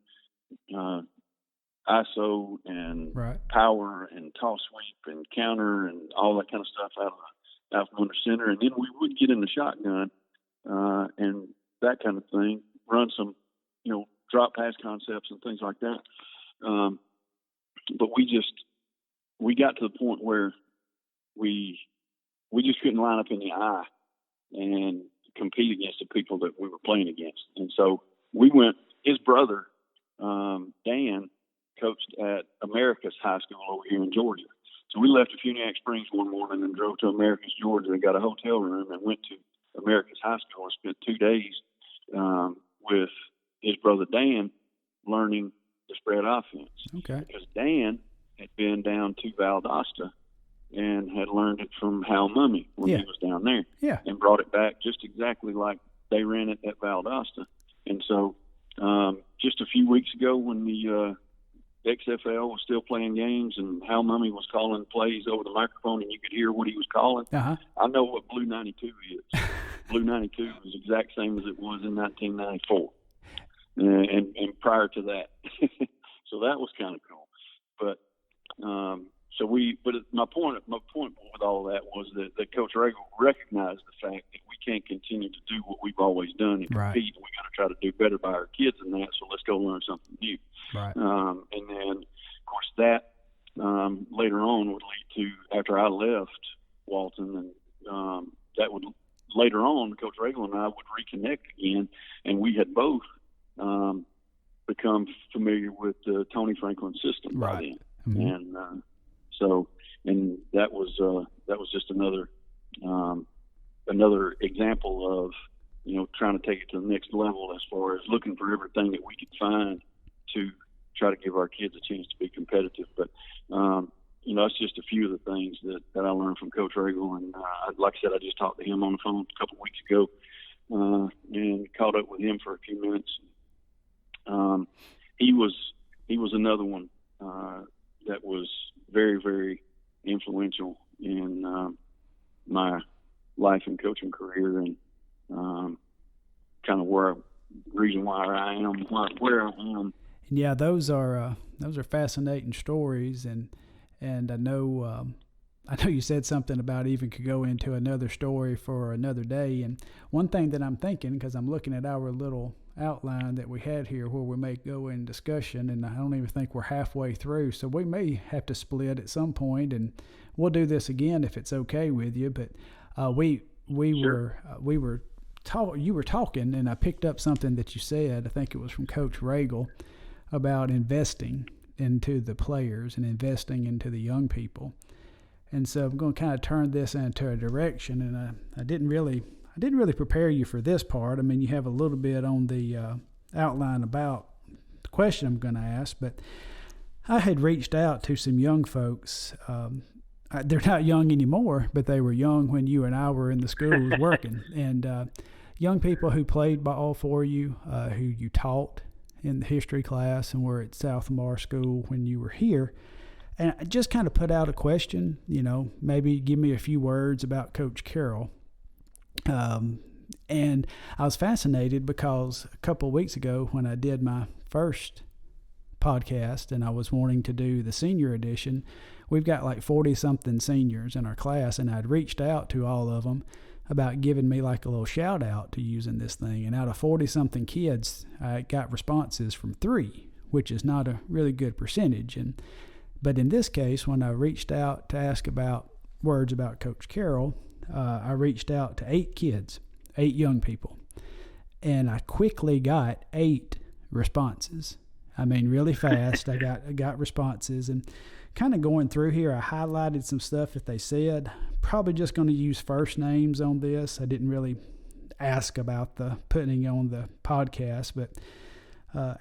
ISO and right. power and toss sweep and counter and all that kind of stuff out from under center. And then we would get in the shotgun and that kind of thing, run some, drop pass concepts and things like that. But we got to the point where we just couldn't line up in the eye and compete against the people that we were playing against. And so his brother, Dan, coached at America's High School over here in Georgia. So we left Defuniak Springs one morning and drove to America's, Georgia, and got a hotel room and went to America's High School and spent 2 days with his brother Dan learning the spread offense. Okay. Because Dan had been down to Valdosta and had learned it from Hal Mummy when he was down there. Yeah. And brought it back just exactly like they ran it at Valdosta. And so just a few weeks ago when the XFL was still playing games and Hal Mummy was calling plays over the microphone and you could hear what he was calling, I know what Blue 92 is. Blue 92 is the exact same as it was in 1994 and prior to that. So that was kind of cool. But but my point with all that was that Coach Regal recognized the fact that we can't continue to do what we've always done and Right. compete. We got to try to do better by our kids than that. So let's go learn something new. Right. And then, of course, that later on would lead to, after I left Walton, and that would later on, Coach Regal and I would reconnect again, and we had both become familiar with the Tony Franklin system by then. Mm-hmm. And and that was just another example of, trying to take it to the next level as far as looking for everything that we could find to try to give our kids a chance to be competitive. But that's just a few of the things that I learned from Coach Regal. And like I said, I just talked to him on the phone a couple of weeks ago and caught up with him for a few minutes. He was another one that was very, very influential in my life and coaching career, and kind of reason why I am where I am. Yeah, those are fascinating stories, and I know you said something about even could go into another story for another day. And one thing that I'm thinking, because I'm looking at our little outline that we had here where we may go in discussion, and I don't even think we're halfway through, so we may have to split at some point, and we'll do this again if it's okay with you. But sure. You were talking, and I picked up something that you said. I think it was from Coach Regal about investing into the players and investing into the young people. And so I'm going to kind of turn this into a direction, and I didn't really prepare you for this part. I mean, you have a little bit on the outline about the question I'm going to ask, but I had reached out to some young folks. They're not young anymore, but they were young when you and I were in the schools working. And young people who played ball for you, who you taught in the history class and were at South Lamar School when you were here. And I just kind of put out a question, maybe give me a few words about Coach Carroll. And I was fascinated because a couple of weeks ago when I did my first podcast and I was wanting to do the senior edition, we've got like 40-something seniors in our class, and I'd reached out to all of them about giving me like a little shout out to using this thing. And out of 40-something kids, I got responses from 3, which is not a really good percentage. But in this case, when I reached out to ask about words about Coach Carroll, I reached out to 8 kids, 8 young people, and I quickly got 8 responses. I mean, really fast. I got responses, and kind of going through here, I highlighted some stuff that they said. Probably just going to use first names on this. I didn't really ask about the putting on the podcast, but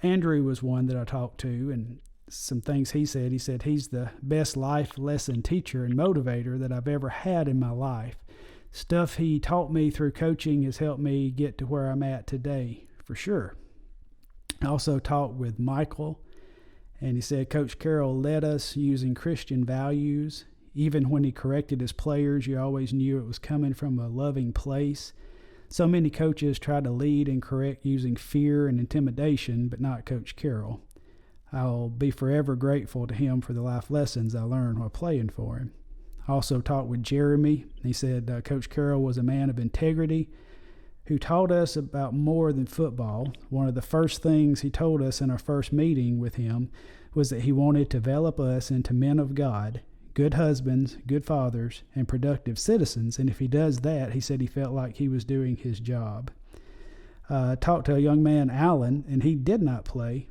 Andrew was one that I talked to, and some things he said. He said he's the best life lesson teacher and motivator that I've ever had in my life. Stuff he taught me through coaching has helped me get to where I'm at today, for sure. I also talked with Michael, and he said Coach Carroll led us using Christian values. Even when he corrected his players, you always knew it was coming from a loving place. So many coaches try to lead and correct using fear and intimidation, but not Coach Carroll. I'll be forever grateful to him for the life lessons I learned while playing for him. I also talked with Jeremy. He said Coach Carroll was a man of integrity who taught us about more than football. One of the first things he told us in our first meeting with him was that he wanted to develop us into men of God, good husbands, good fathers, and productive citizens. And if he does that, he said he felt like he was doing his job. I talked to a young man, Alan, and he did not play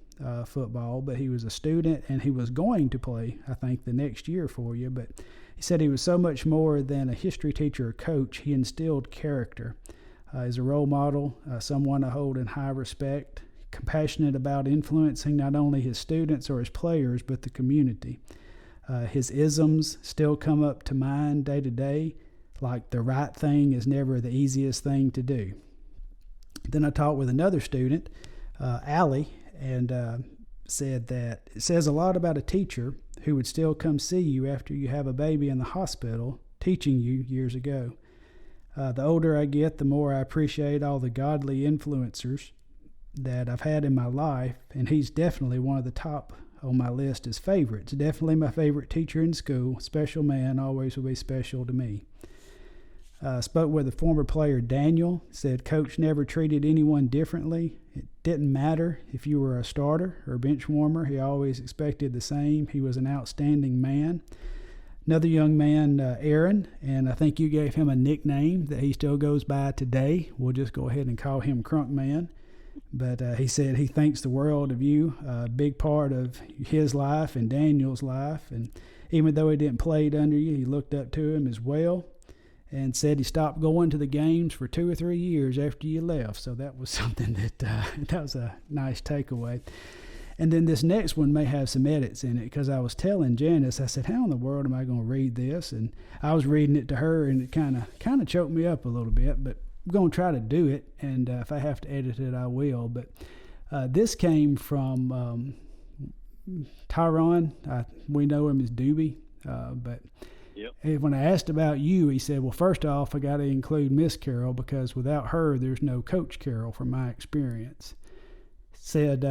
football, but he was a student, and he was going to play, I think, the next year for you. But he said he was so much more than a history teacher or coach. He instilled character. As a role model, someone I hold in high respect, compassionate about influencing not only his students or his players, but the community. His isms still come up to mind day to day, like the right thing is never the easiest thing to do. Then I talked with another student, Allie, and said that it says a lot about a teacher who would still come see you after you have a baby in the hospital teaching you years ago. The older I get, the more I appreciate all the godly influencers that I've had in my life, and he's definitely one of the top on my list as favorites. Definitely my favorite teacher in school. Special man, always will be special to me. Spoke with a former player, Daniel. Said Coach never treated anyone differently. It didn't matter if you were a starter or a bench warmer. He always expected the same. He was an outstanding man. Another young man, Aaron, and I think you gave him a nickname that he still goes by today. We'll just go ahead and call him Crunk Man. But he said he thinks the world of you, a big part of his life and Daniel's life. And even though he didn't play it under you, he looked up to him as well, and said he stopped going to the games for 2 or 3 years after you left. So that was something that was a nice takeaway. And then this next one may have some edits in it, because I was telling Janice, I said, how in the world am I going to read this? And I was reading it to her, and it kind of choked me up a little bit, but I'm going to try to do it, and if I have to edit it, I will. But this came from Tyron. We know him as Doobie, but yep. When I asked about you, he said, well, first off, I got to include Miss Carroll, because without her, there's no Coach Carroll from my experience. Said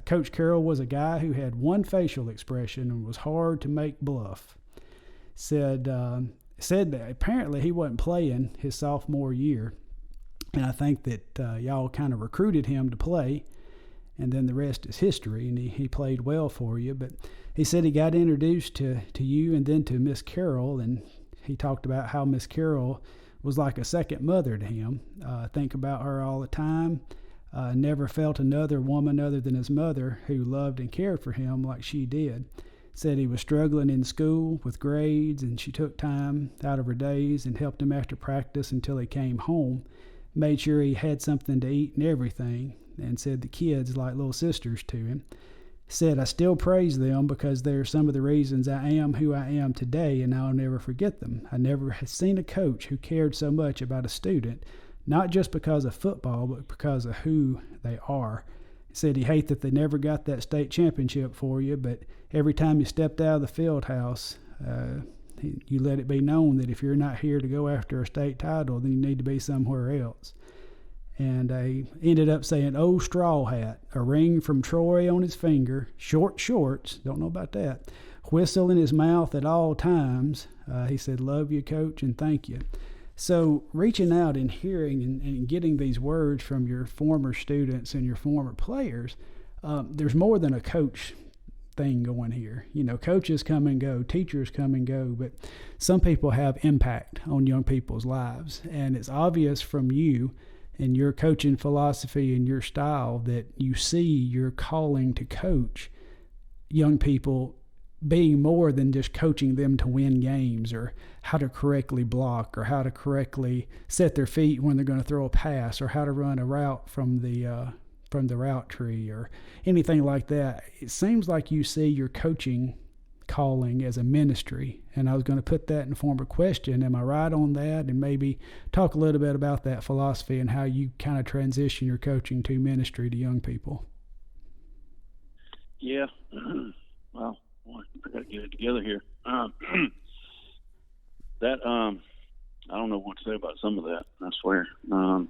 Coach Carroll was a guy who had one facial expression and was hard to make bluff. Said that apparently he wasn't playing his sophomore year, and I think that y'all kind of recruited him to play, and then the rest is history, and he played well for you. But he said he got introduced to you and then to Miss Carroll, and he talked about how Miss Carroll was like a second mother to him. Think about her all the time. Never felt another woman other than his mother who loved and cared for him like she did. Said he was struggling in school with grades, and she took time out of her days and helped him after practice until he came home. Made sure he had something to eat and everything, and said the kids like little sisters to him. Said, I still praise them because they're some of the reasons I am who I am today, and I'll never forget them. I never have seen a coach who cared so much about a student, not just because of football, but because of who they are. He said he hated that they never got that state championship for you, but every time you stepped out of the field house, you let it be known that if you're not here to go after a state title, then you need to be somewhere else. And he ended up saying, oh, straw hat, a ring from Troy on his finger, short shorts, don't know about that, whistle in his mouth at all times. He said, love you, Coach, and thank you. So reaching out and hearing and getting these words from your former students and your former players, there's more than a coach thing going here. You know, coaches come and go, teachers come and go, but some people have impact on young people's lives. And it's obvious from you and your coaching philosophy and your style that you see your calling to coach young people being more than just coaching them to win games or how to correctly block or how to correctly set their feet when they're going to throw a pass or how to run a route from the route tree or anything like that. It seems like you see your coaching calling as a ministry, and I was going to put that in form of a question. Am I right on that? And maybe talk a little bit about that philosophy and how you kind of transition your coaching to ministry to young people. Yeah. Well, I got to get it together here. I don't know what to say about some of that, I swear. I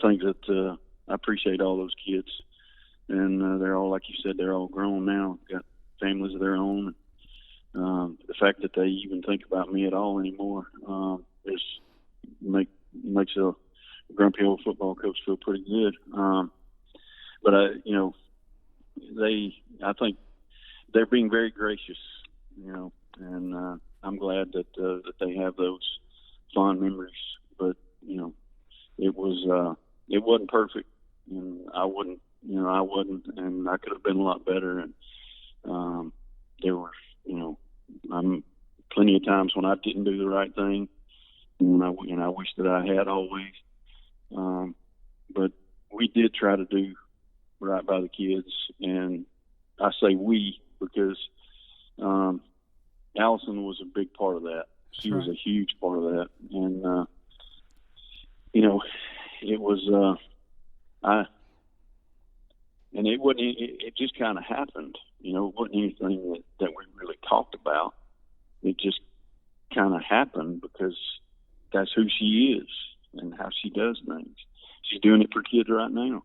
think that I appreciate all those kids, and they're all, like you said, they're all grown now, got families of their own. The fact that they even think about me at all anymore makes a grumpy old football coach feel pretty good. But I think they're being very gracious, and I'm glad that they have those fond memories. But it wasn't perfect, and I wasn't, and I could have been a lot better. And there were, I'm plenty of times when I didn't do the right thing, and I wish that I had always. But we did try to do right by the kids, and I say we because Allison was a big part of that. She was a huge part of that, and it was and it wasn't. It just kind of happened. It wasn't anything that we really talked about. It just kind of happened because that's who she is and how she does things. She's doing it for kids right now.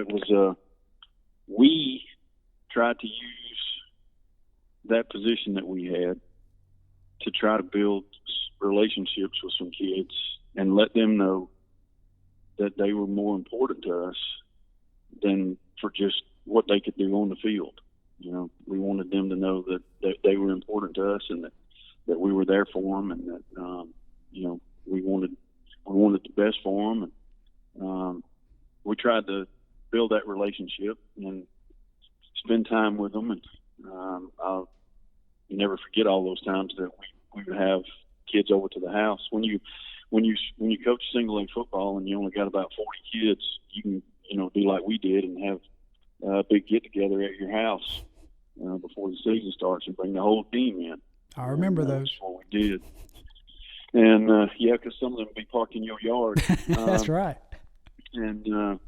it was we tried to use that position that we had to try to build relationships with some kids and let them know that they were more important to us than for just what they could do on the field. You know, we wanted them to know that they were important to us and that we were there for them, and that you know, we wanted the best for them. And we tried to build that relationship and spend time with them. And I'll never forget all those times that we would have kids over to the house. When you coach single A football and you only got about 40 kids, you can, you know, do like we did and have a big get together at your house before the season starts and bring the whole team in. I remember those. That's what we did. And yeah, because some of them would be parked in your yard. That's right. And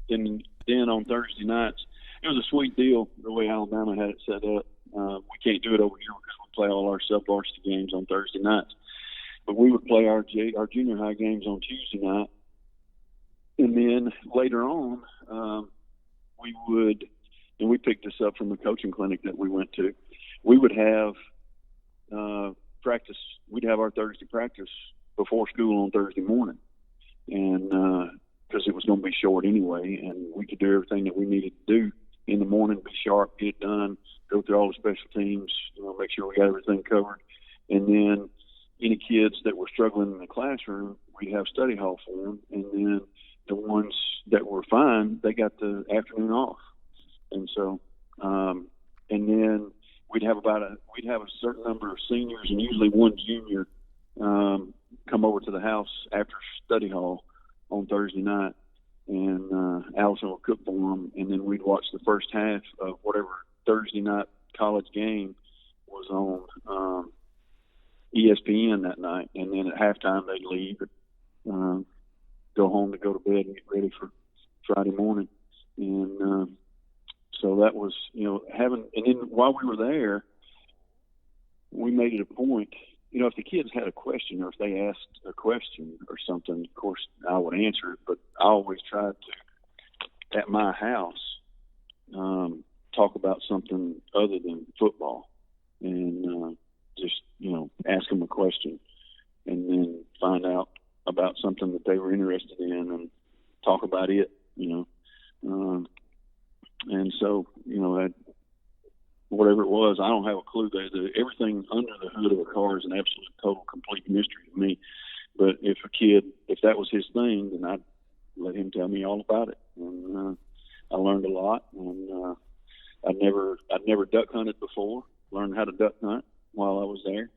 then on Thursday nights, it was a sweet deal the way Alabama had it set up. We can't do it over here because we play all our sub-varsity games on Thursday nights. But we would play our junior high games on Tuesday night. And then later on, we would, and we picked this up from the coaching clinic that we went to, we would have practice. We'd have our Thursday practice before school on Thursday morning. And because it was going to be short anyway, and we could do everything that we needed to do in the morning, be sharp, get it done, go through all the special teams, you know, make sure we got everything covered. And then any kids that were struggling in the classroom, we'd have study hall for them. And then the ones that were fine, they got the afternoon off. And so, and then we'd have a certain number of seniors and usually one junior come over to the house after study hall on Thursday night, and Allison would cook for them, and then we'd watch the first half of whatever Thursday night college game was on ESPN that night, and then at halftime they'd leave and go home to go to bed and get ready for Friday morning. And so that was, you know, and then while we were there, we made it a point, you know, if the kids had a question or if they asked a question or something, of course I would answer it, but I always tried to, at my house, talk about something other than football, and just, you know, ask them a question and then find out about something that they were interested in and talk about it, you know. And so, you know, whatever it was, I don't have a clue. Everything under the hood of a car is an absolute, total, complete mystery to me. But if that was his thing, then I'd let him tell me all about it. And I learned a lot. And I'd never duck hunted before. Learned how to duck hunt while I was there.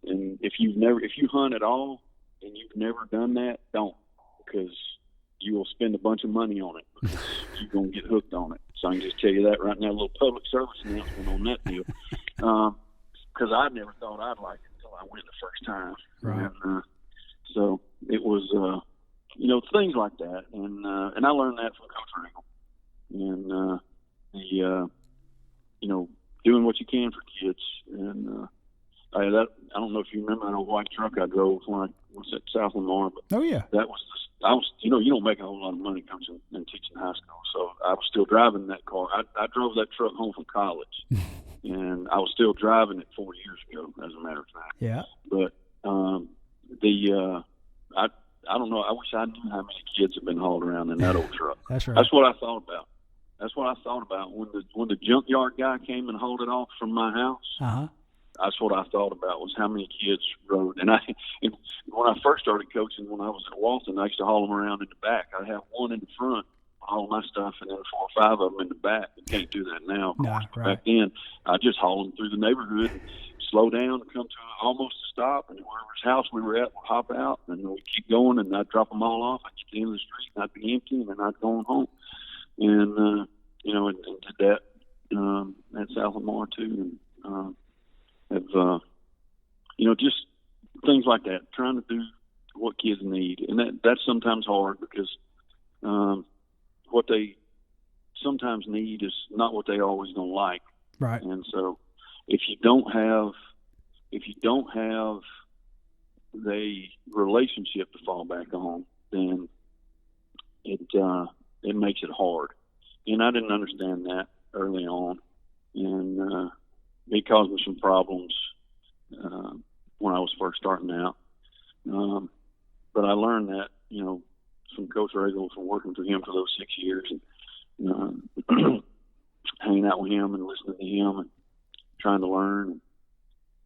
And if you hunt at all and you've never done that, don't, because you will spend a bunch of money on it because you're going to get hooked on it. So I can just tell you that right now, a little public service announcement on that deal. Because I never thought I'd like it until I went the first time. Right. And so it was, you know, things like that. And I learned that from Coach Ringle. And you know, doing what you can for kids. And I don't know if you remember that old white truck I drove when I was at South Lamar. But oh, yeah. That was you know, you don't make a whole lot of money coaching and teaching high school. So I was still driving that car. I drove that truck home from college, and I was still driving it 4 years ago, as a matter of fact. Yeah. But I don't know. I wish I knew how many kids have been hauled around in that old truck. That's right. That's what I thought about. That's what I thought about when the junkyard guy came and hauled it off from my house. Uh-huh. That's what I thought about, was how many kids rode. And when I first started coaching, when I was at Walton, I used to haul them around in the back. I'd have one in the front, all my stuff, and then 4 or 5 of them in the back. You can't do that now, of course. Right. Back then, I just haul them through the neighborhood, and slow down and come to almost a stop, and wherever's house we were at, we'd hop out, and we'd keep going, and I'd drop them all off. I'd get to the end of the street, and I'd be empty, and then I'd go home. And, you know, and did that at South Lamar, too, and have, you know, just things like that, trying to do what kids need. And that's sometimes hard because what they sometimes need is not what they always gonna like. Right. And so if you don't have the relationship to fall back on, then it makes it hard. And I didn't understand that early on. And it caused me some problems when I was first starting out. But I learned that, from Coach Regal, from working for him for those 6 years, and hanging out with him and listening to him and trying to learn and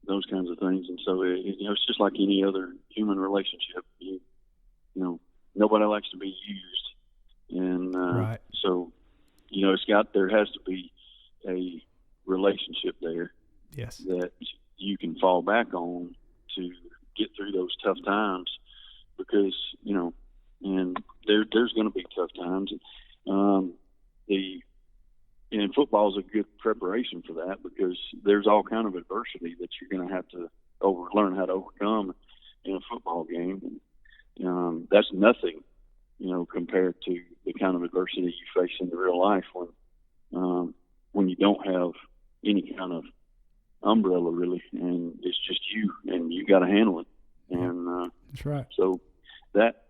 those kinds of things. And so it's just like any other human relationship. Nobody likes to be used, and right. So there has to be a relationship there. Yes. That you can fall back on to get through those tough times, because and there's going to be tough times. And football is a good preparation for that, because there's all kind of adversity that you're going to have to learn how to overcome in a football game. And that's nothing, compared to the kind of adversity you face in real life when you don't have any kind of umbrella really, and it's just you, and you got to handle it. And that's right. So that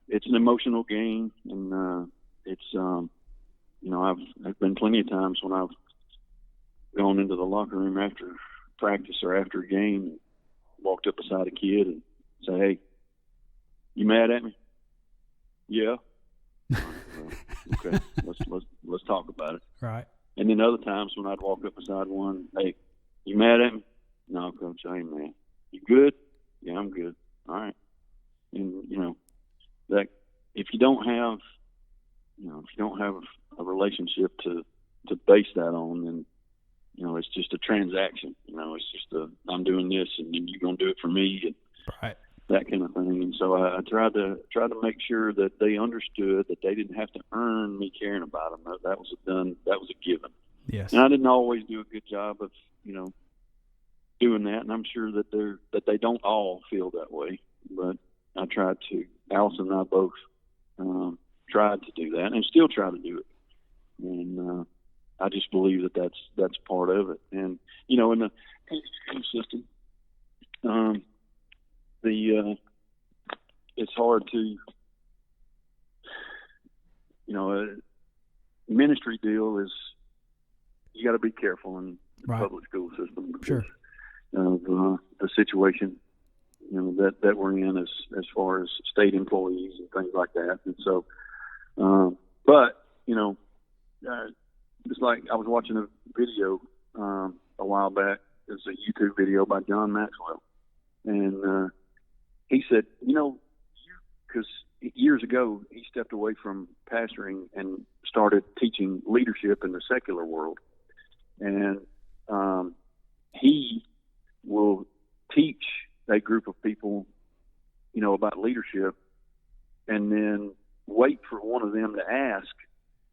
it's an emotional game, and it's I've been plenty of times when I've gone into the locker room after practice or after a game, and walked up beside a kid and say, "Hey, you mad at me?" "Yeah." Okay, let's talk about it. Right. And then other times when I'd walk up beside one, "Hey, you mad at me?" "No, Coach, I ain't mad." "You good?" "Yeah, I'm good." "All right." And that if you don't have a relationship to base that on, then it's just a transaction. It's just I'm doing this and you're gonna do it for me, and right. that kind of thing. And so I tried to make sure that they understood that they didn't have to earn me caring about them. That was a given. Yes. And I didn't always do a good job of doing that, and I'm sure that they don't all feel that way, but I tried to. Allison and I both tried to do that, and still try to do it. And I just believe that that's part of it. And in the system, it's hard to ministry deal is you got to be careful in the right. public school system because sure. of the situation that we're in as far as state employees and things like that. And so, but it's like I was watching a video a while back. It's a YouTube video by John Maxwell, and he said, because years ago he stepped away from pastoring and started teaching leadership in the secular world, and he will teach a group of people, about leadership, and then wait for one of them to ask,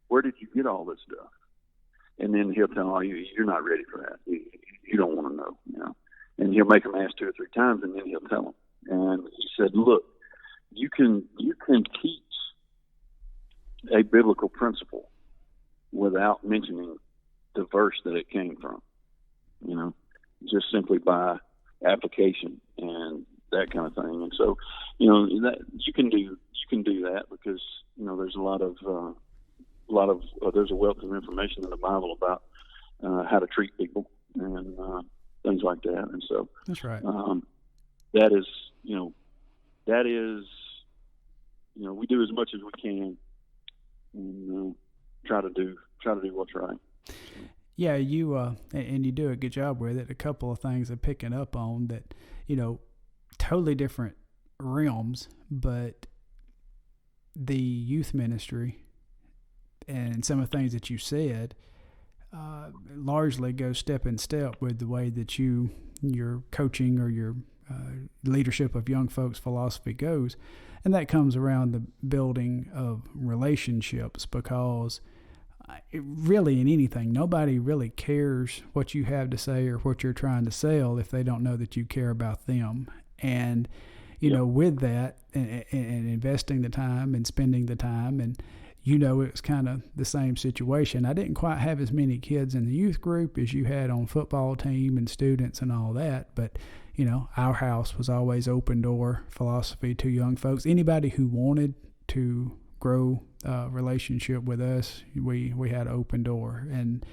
"Where did you get all this stuff?" And then he'll tell them, "You're not ready for that. You don't want to know." And he'll make them ask 2 or 3 times, and then he'll tell them. And he said, "Look, you can teach a biblical principle without mentioning the verse that it came from, just simply by application and that kind of thing." And so, that you can do that because there's a lot of there's a wealth of information in the Bible about how to treat people and things like that. And so that's right. That is we do as much as we can and try to do what's right. Yeah, you and you do a good job with it. A couple of things I'm picking up on that, totally different realms, but the youth ministry and some of the things that you said largely go step in step with the way that your coaching or your leadership of young folks philosophy goes. And that comes around the building of relationships, because really in anything, nobody really cares what you have to say or what you're trying to sell if they don't know that you care about them. And, with that and investing the time and spending the time, and, it was kind of the same situation. I didn't quite have as many kids in the youth group as you had on football team and students and all that. But, our house was always open door philosophy to young folks. Anybody who wanted to grow relationship with us, we had an open door, and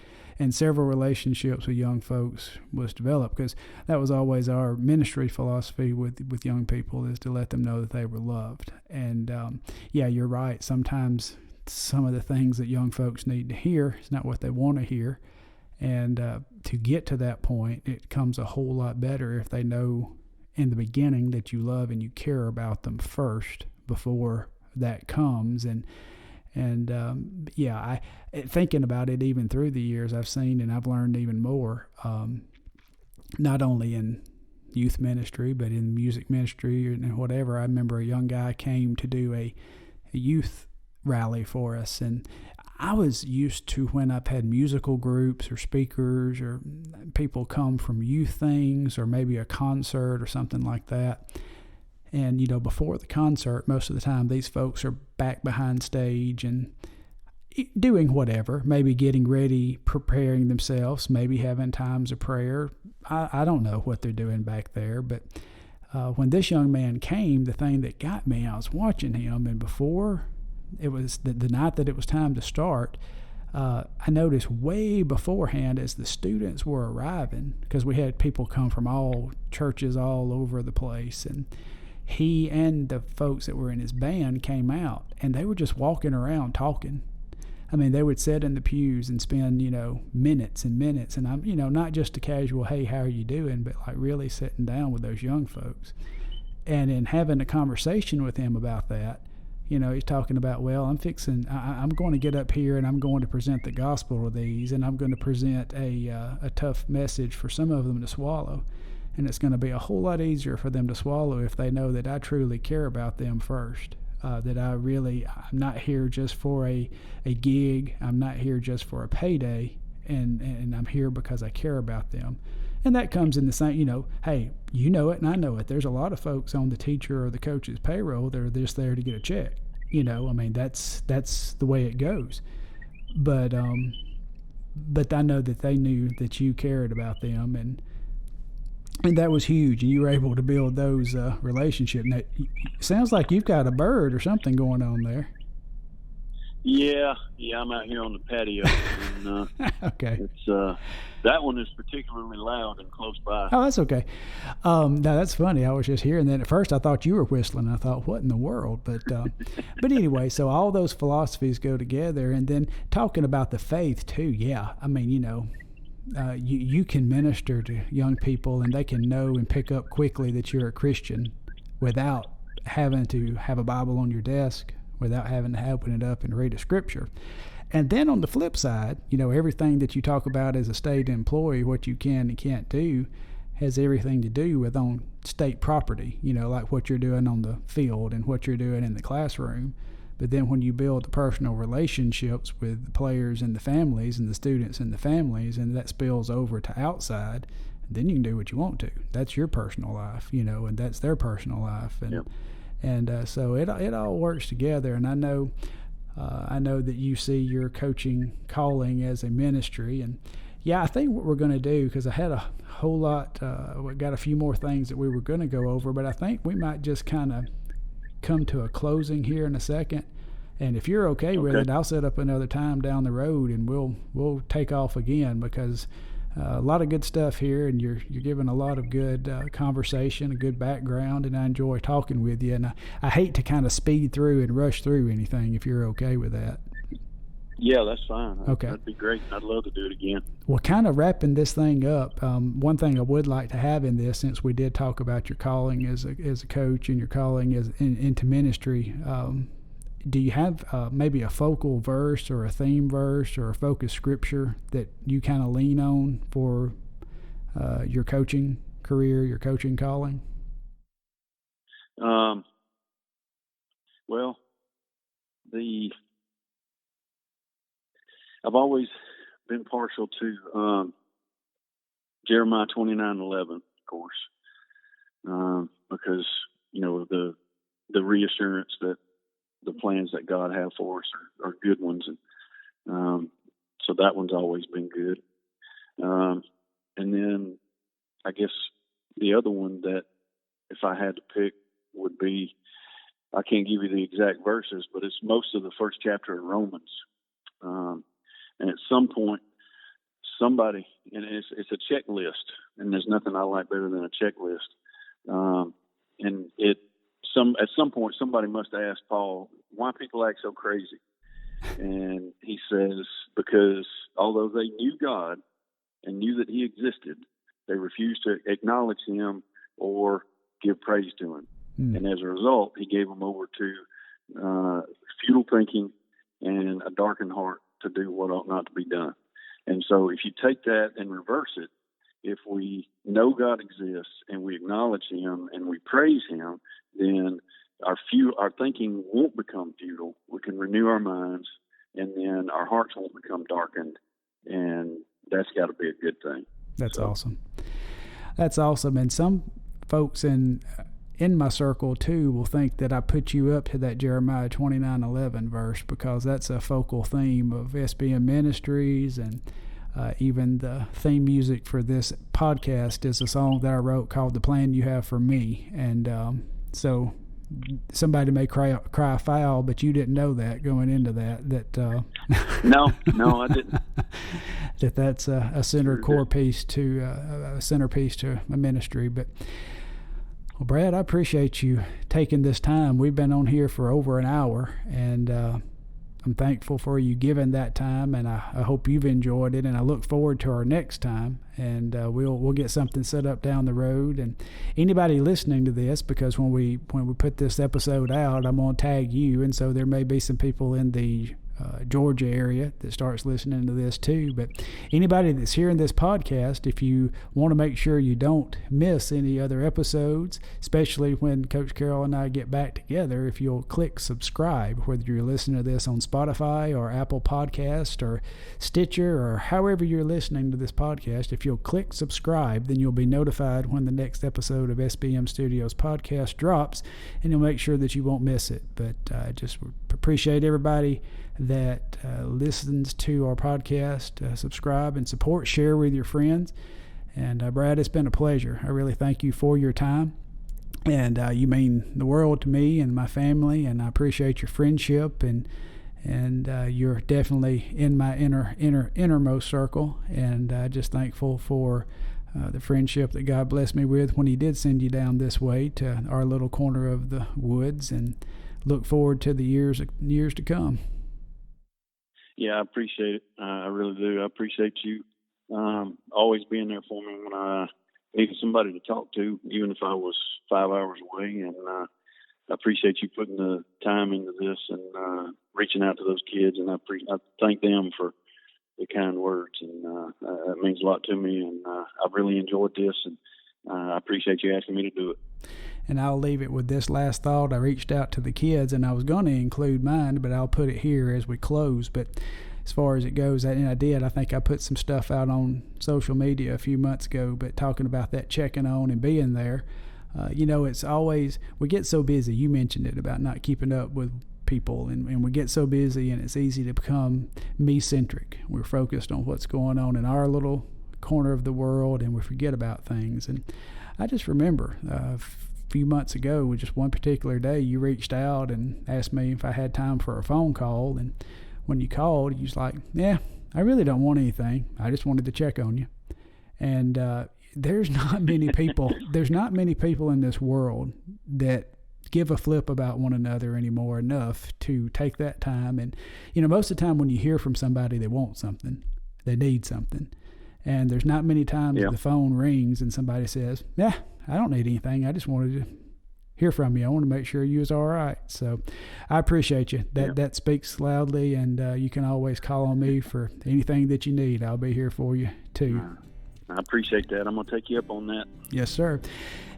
several relationships with young folks was developed, because that was always our ministry philosophy with young people, is to let them know that they were loved. And yeah, you're right. Sometimes some of the things that young folks need to hear is not what they want to hear. And to get to that point, it comes a whole lot better if they know in the beginning that you love and you care about them first before that comes. And yeah, thinking about it, even through the years, I've seen and I've learned even more, not only in youth ministry, but in music ministry and whatever. I remember a young guy came to do a youth rally for us, and I was used to, when I've had musical groups or speakers or people come from youth things or maybe a concert or something like that. And, before the concert, most of the time, these folks are back behind stage and doing whatever, maybe getting ready, preparing themselves, maybe having times of prayer. I don't know what they're doing back there. But when this young man came, the thing that got me, I was watching him, and before it was the night that it was time to start, I noticed way beforehand, as the students were arriving, because we had people come from all churches all over the place, and he and the folks that were in his band came out, and they were just walking around talking. I mean, they would sit in the pews and spend, minutes and minutes. And I'm, not just a casual, hey, how are you doing? But like really sitting down with those young folks. And in having a conversation with him about that, he's talking about, well, I'm going to get up here and I'm going to present the gospel to these, and I'm going to present a tough message for some of them to swallow. And it's going to be a whole lot easier for them to swallow if they know that I truly care about them first. That I'm not here just for a gig. I'm not here just for a payday, and I'm here because I care about them. And that comes in the same, hey, you know it and I know it. There's a lot of folks on the teacher or the coach's payroll that are just there to get a check. That's the way it goes. But I know that they knew that you cared about them, and that was huge, and you were able to build those relationships. Now, it sounds like you've got a bird or something going on there. Yeah, I'm out here on the patio, and okay. It's that one is particularly loud and close by. Oh, that's okay. No, that's funny. I was just hearing that. At first, I thought you were whistling. I thought, what in the world? But anyway, so all those philosophies go together, and then talking about the faith too. Yeah, I mean, you can minister to young people, and they can know and pick up quickly that you're a Christian without having to have a Bible on your desk, without having to open it up and read a scripture. And then on the flip side, everything that you talk about as a state employee, what you can and can't do, has everything to do with on state property, like what you're doing on the field and what you're doing in the classroom. But then when you build the personal relationships with the players and the families and the students and the families, and that spills over to outside, then you can do what you want to. That's your personal life, and that's their personal life. And yep. and so it all works together. And I know that you see your coaching calling as a ministry. And yeah, I think what we're going to do, because I had a whole lot, we got a few more things that we were going to go over, but I think we might just kind of come to a closing here in a second. And if you're okay with it, I'll set up another time down the road, and we'll take off again, because a lot of good stuff here, and you're giving a lot of good conversation, a good background, and I enjoy talking with you. And I hate to kind of speed through and rush through anything, if you're okay with that. Yeah, that's fine. Okay. That'd be great. I'd love to do it again. Well, kind of wrapping this thing up, one thing I would like to have in this, since we did talk about your calling as a coach and your calling into ministry, do you have maybe a focal verse or a theme verse or a focus scripture that you kind of lean on for your coaching career, your coaching calling? Well, I've always been partial to Jeremiah 29:11, of course, because the reassurance that the plans that God have for us are good ones, and so that one's always been good. And then I guess the other one that, if I had to pick, would be I can't give you the exact verses, but it's most of the first chapter of Romans. And at some point, somebody, and it's a checklist, and there's nothing I like better than a checklist. And at some point, somebody must ask Paul, why people act so crazy? And he says, because although they knew God and knew that he existed, they refused to acknowledge him or give praise to him. And as a result, he gave them over to futile thinking and a darkened heart to do what ought not to be done. And so if you take that and reverse it, if we know God exists and we acknowledge him and we praise him, then our thinking won't become futile. We can renew our minds, and then our hearts won't become darkened, and that's got to be a good thing. That's awesome. That's awesome. And some folks in my circle too will think that I put you up to that Jeremiah 29:11 verse, because that's a focal theme of SBM Ministries, and even the theme music for this podcast is a song that I wrote called "The Plan You Have for Me." And so somebody may cry foul, but you didn't know that going into that. No, I didn't. That's a centerpiece to a ministry. But well, Brad, I appreciate you taking this time. We've been on here for over an hour, and I'm thankful for you giving that time, and I hope you've enjoyed it, and I look forward to our next time, and we'll get something set up down the road. And anybody listening to this, because when we put this episode out, I'm going to tag you, and so there may be some people in the Georgia area that starts listening to this too. But anybody that's hearing this podcast, if you want to make sure you don't miss any other episodes, especially when Coach Carroll and I get back together, if you'll click subscribe, whether you're listening to this on Spotify or Apple Podcast or Stitcher or however you're listening to this podcast, if you'll click subscribe, then you'll be notified when the next episode of SBM Studios Podcast drops, and you'll make sure that you won't miss it. But I just appreciate everybody that listens to our podcast. Subscribe and support, share with your friends. And Brad, it's been a pleasure. I really thank you for your time, and you mean the world to me and my family, and I appreciate your friendship, and you're definitely in my innermost circle, and just thankful for the friendship that God blessed me with when he did send you down this way to our little corner of the woods, and look forward to the years to come. Yeah, I appreciate it. I really do. I appreciate you always being there for me when I needed somebody to talk to, even if I was 5 hours away. And I appreciate you putting the time into this and reaching out to those kids. And I thank them for the kind words. And that means a lot to me. And I've really enjoyed this. And I appreciate you asking me to do it. And I'll leave it with this last thought. I reached out to the kids, and I was going to include mine, but I'll put it here as we close. But as far as it goes, and I did, I think I put some stuff out on social media a few months ago, but talking about that checking on and being there. It's always, we get so busy. You mentioned it about not keeping up with people, and we get so busy, and it's easy to become me-centric. We're focused on what's going on in our little corner of the world, and we forget about things. And I just remember few months ago, just one particular day, you reached out and asked me if I had time for a phone call, and when you called, you was like, yeah, I really don't want anything, I just wanted to check on you. And there's not many people in this world that give a flip about one another anymore enough to take that time. And most of the time when you hear from somebody, they want something, they need something, and there's not many times the phone rings and somebody says, yeah, I don't need anything, I just wanted to hear from you. I want to make sure you was all right. So I appreciate you. That speaks loudly, and you can always call on me for anything that you need. I'll be here for you too. I appreciate that. I'm going to take you up on that. Yes, sir.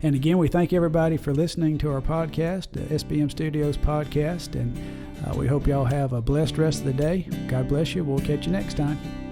And again, we thank everybody for listening to our podcast, the SBM Studios Podcast, and we hope y'all have a blessed rest of the day. God bless you. We'll catch you next time.